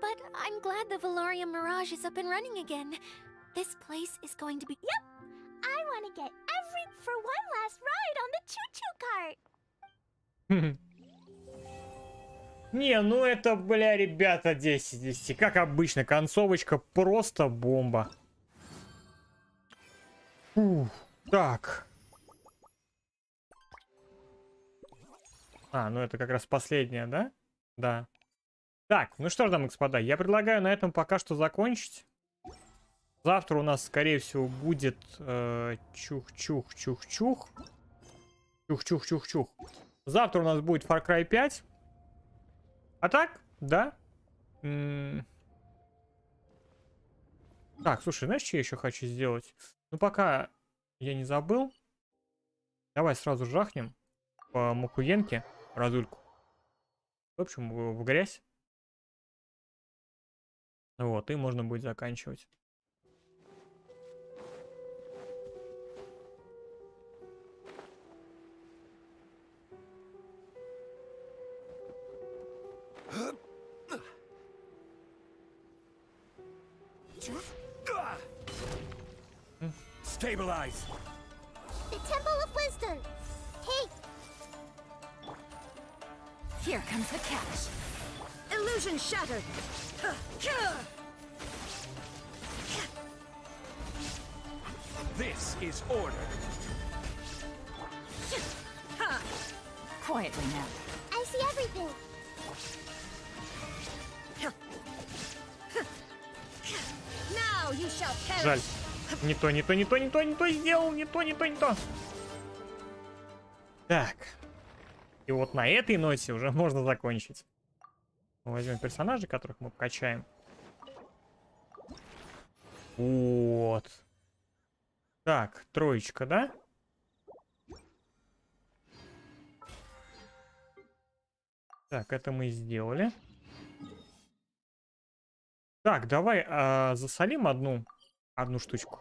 But I'm glad the Valorium Mirage is up and running again. This place is going to be... Yep. I want to get for one last ride on the choo-choo cart. Не, ну это, бля, ребята, 10 из 10. Как обычно, концовочка просто бомба. Так. Ну это как раз последняя, да? Да. Так, ну что ж, дамы и господа, я предлагаю на этом пока что закончить. Завтра у нас, скорее всего, будет чух-чух-чух-чух. Чух-чух-чух-чух. Завтра у нас будет Far Cry 5. А так, да. Так, слушай, знаешь, что я еще хочу сделать? Ну, пока я не забыл. Давай сразу жахнем по Мукуенке разульку. В общем, в грязь. Вот, и можно будет заканчивать. Stabilize. The Temple of Wisdom. Take. Here comes the catch. Illusion shattered. This is order. Quietly now. I see everything. Now you shall perish. Жаль. Не то сделал, не то. Так. И вот на этой ноте уже можно закончить. Возьмем персонажей, которых мы покачаем. Вот. Так, троечка, да? Так, это мы сделали. Так, давай засолим одну штучку.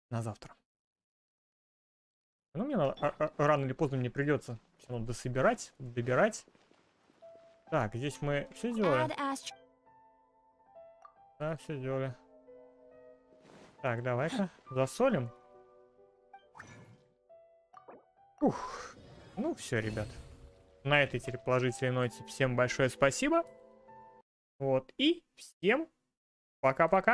На завтра. Ну, мне рано или поздно мне придется все равно дособирать, добирать. Так, здесь мы все сделали. Да, все сделали. Так, давай-ка засолим. Ух. Ну, все, ребят. На этой положительной ноте всем большое спасибо. Вот, и всем пока-пока.